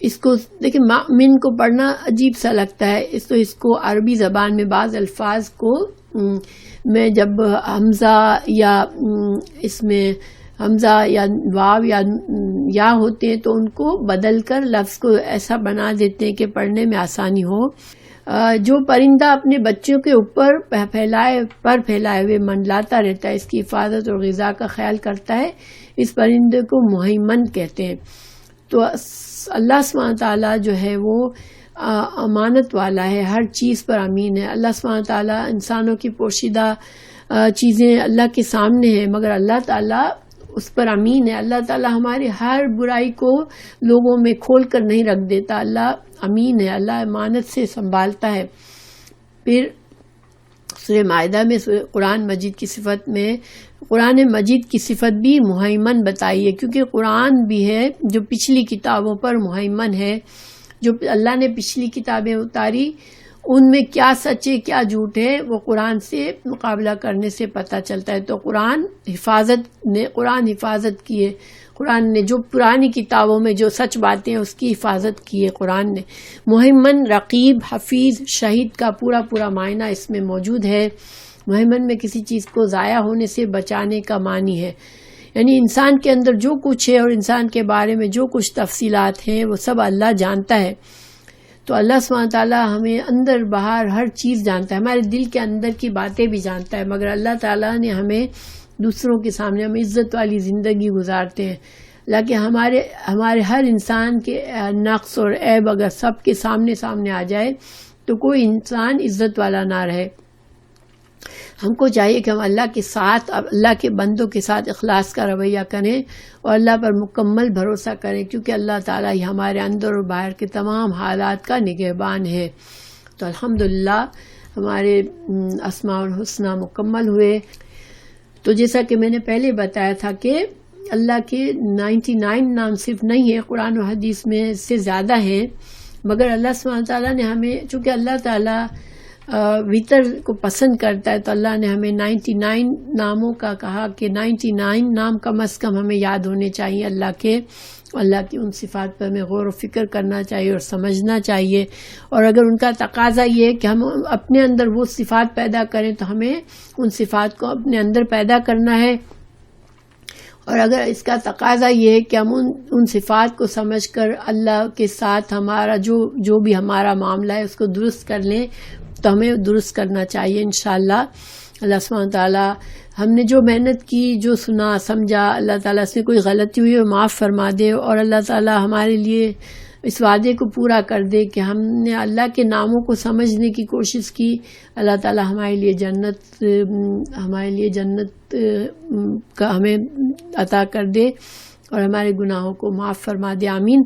اس کو دیکھیں، مأمن کو پڑھنا عجیب سا لگتا ہے، اس کو عربی زبان میں بعض الفاظ کو میں جب حمزہ یا اس میں حمزہ یا واو یا ہوتے ہیں تو ان کو بدل کر لفظ کو ایسا بنا دیتے ہیں کہ پڑھنے میں آسانی ہو۔ جو پرندہ اپنے بچوں کے اوپر پھیلائے ہوئے منڈلاتا رہتا ہے، اس کی حفاظت اور غذا کا خیال کرتا ہے، اس پرندے کو مہیمن کہتے ہیں۔ تو اللہ سبحانہ تعالیٰ جو ہے وہ امانت والا ہے، ہر چیز پر امین ہے۔ اللہ سبحانہ تعالیٰ انسانوں کی پوشیدہ چیزیں اللہ کے سامنے ہیں، مگر اللہ تعالیٰ اس پر امین ہے۔ اللہ تعالیٰ ہماری ہر برائی کو لوگوں میں کھول کر نہیں رکھ دیتا، اللہ امین ہے، اللہ امانت سے سنبھالتا ہے۔ پھر سورہ مائدہ میں قرآن مجید کی صفت میں قرآن مجید کی صفت بھی مہیمن بتائی ہے، کیونکہ قرآن بھی ہے جو پچھلی کتابوں پر مہیمن ہے۔ جو اللہ نے پچھلی کتابیں اتاری ان میں کیا سچ ہے کیا جھوٹ ہے وہ قرآن سے مقابلہ کرنے سے پتہ چلتا ہے۔ تو قرآن حفاظت کی ہے، قرآن نے جو پرانی کتابوں میں جو سچ باتیں ہیں اس کی حفاظت کی ہے قرآن نے۔ مہیمن، رقیب، حفیظ، شہید کا پورا معنی اس میں موجود ہے۔ مہیمن میں کسی چیز کو ضائع ہونے سے بچانے کا معنی ہے، یعنی انسان کے اندر جو کچھ ہے اور انسان کے بارے میں جو کچھ تفصیلات ہیں وہ سب اللہ جانتا ہے۔ تو اللہ سبحانہ تعالیٰ ہمیں اندر باہر ہر چیز جانتا ہے، ہمارے دل کے اندر کی باتیں بھی جانتا ہے، مگر اللہ تعالیٰ نے ہمیں دوسروں کے سامنے ہم عزت والی زندگی گزارتے ہیں، لیکن ہمارے ہر انسان کے نقص اور عیب اگر سب کے سامنے آ جائے تو کوئی انسان عزت والا نہ رہے۔ ہم کو چاہیے کہ ہم اللہ کے ساتھ، اللہ کے بندوں کے ساتھ اخلاص کا رویہ کریں اور اللہ پر مکمل بھروسہ کریں، کیونکہ اللہ تعالیٰ ہی ہمارے اندر اور باہر کے تمام حالات کا نگہبان ہے۔ تو الحمدللہ ہمارے اسماء الحسنہ مکمل ہوئے۔ تو جیسا کہ میں نے پہلے بتایا تھا کہ اللہ کے 99 نام صرف نہیں ہے، قرآن و حدیث میں اس سے زیادہ ہیں، مگر اللہ سبحانہ تعالیٰ نے ہمیں، چونکہ اللہ تعالیٰ وطر کو پسند کرتا ہے، تو اللہ نے ہمیں 99 ناموں کا کہا کہ 99 نام کم از کم ہمیں یاد ہونے چاہیے اللہ کے، اللہ کی ان صفات پر ہمیں غور و فکر کرنا چاہیے اور سمجھنا چاہیے۔ اور اگر ان کا تقاضا یہ ہے کہ ہم اپنے اندر وہ صفات پیدا کریں تو ہمیں ان صفات کو اپنے اندر پیدا کرنا ہے، اور اگر اس کا تقاضا یہ ہے کہ ہم ان صفات کو سمجھ کر اللہ کے ساتھ ہمارا جو بھی ہمارا معاملہ ہے اس کو درست کر لیں تو ہمیں درست کرنا چاہیے انشاءاللہ۔ اللہ سبحانہ تعالیٰ ہم نے جو محنت کی، جو سنا سمجھا، اللہ تعالیٰ اس میں کوئی غلطی ہوئی وہ معاف فرما دے، اور اللہ تعالیٰ ہمارے لیے اس وعدے کو پورا کر دے کہ ہم نے اللہ کے ناموں کو سمجھنے کی کوشش کی، اللہ تعالیٰ ہمارے لیے جنت کا ہمیں عطا کر دے۔ اور ہمارے گناہوں کو معاف فرما دے، آمین۔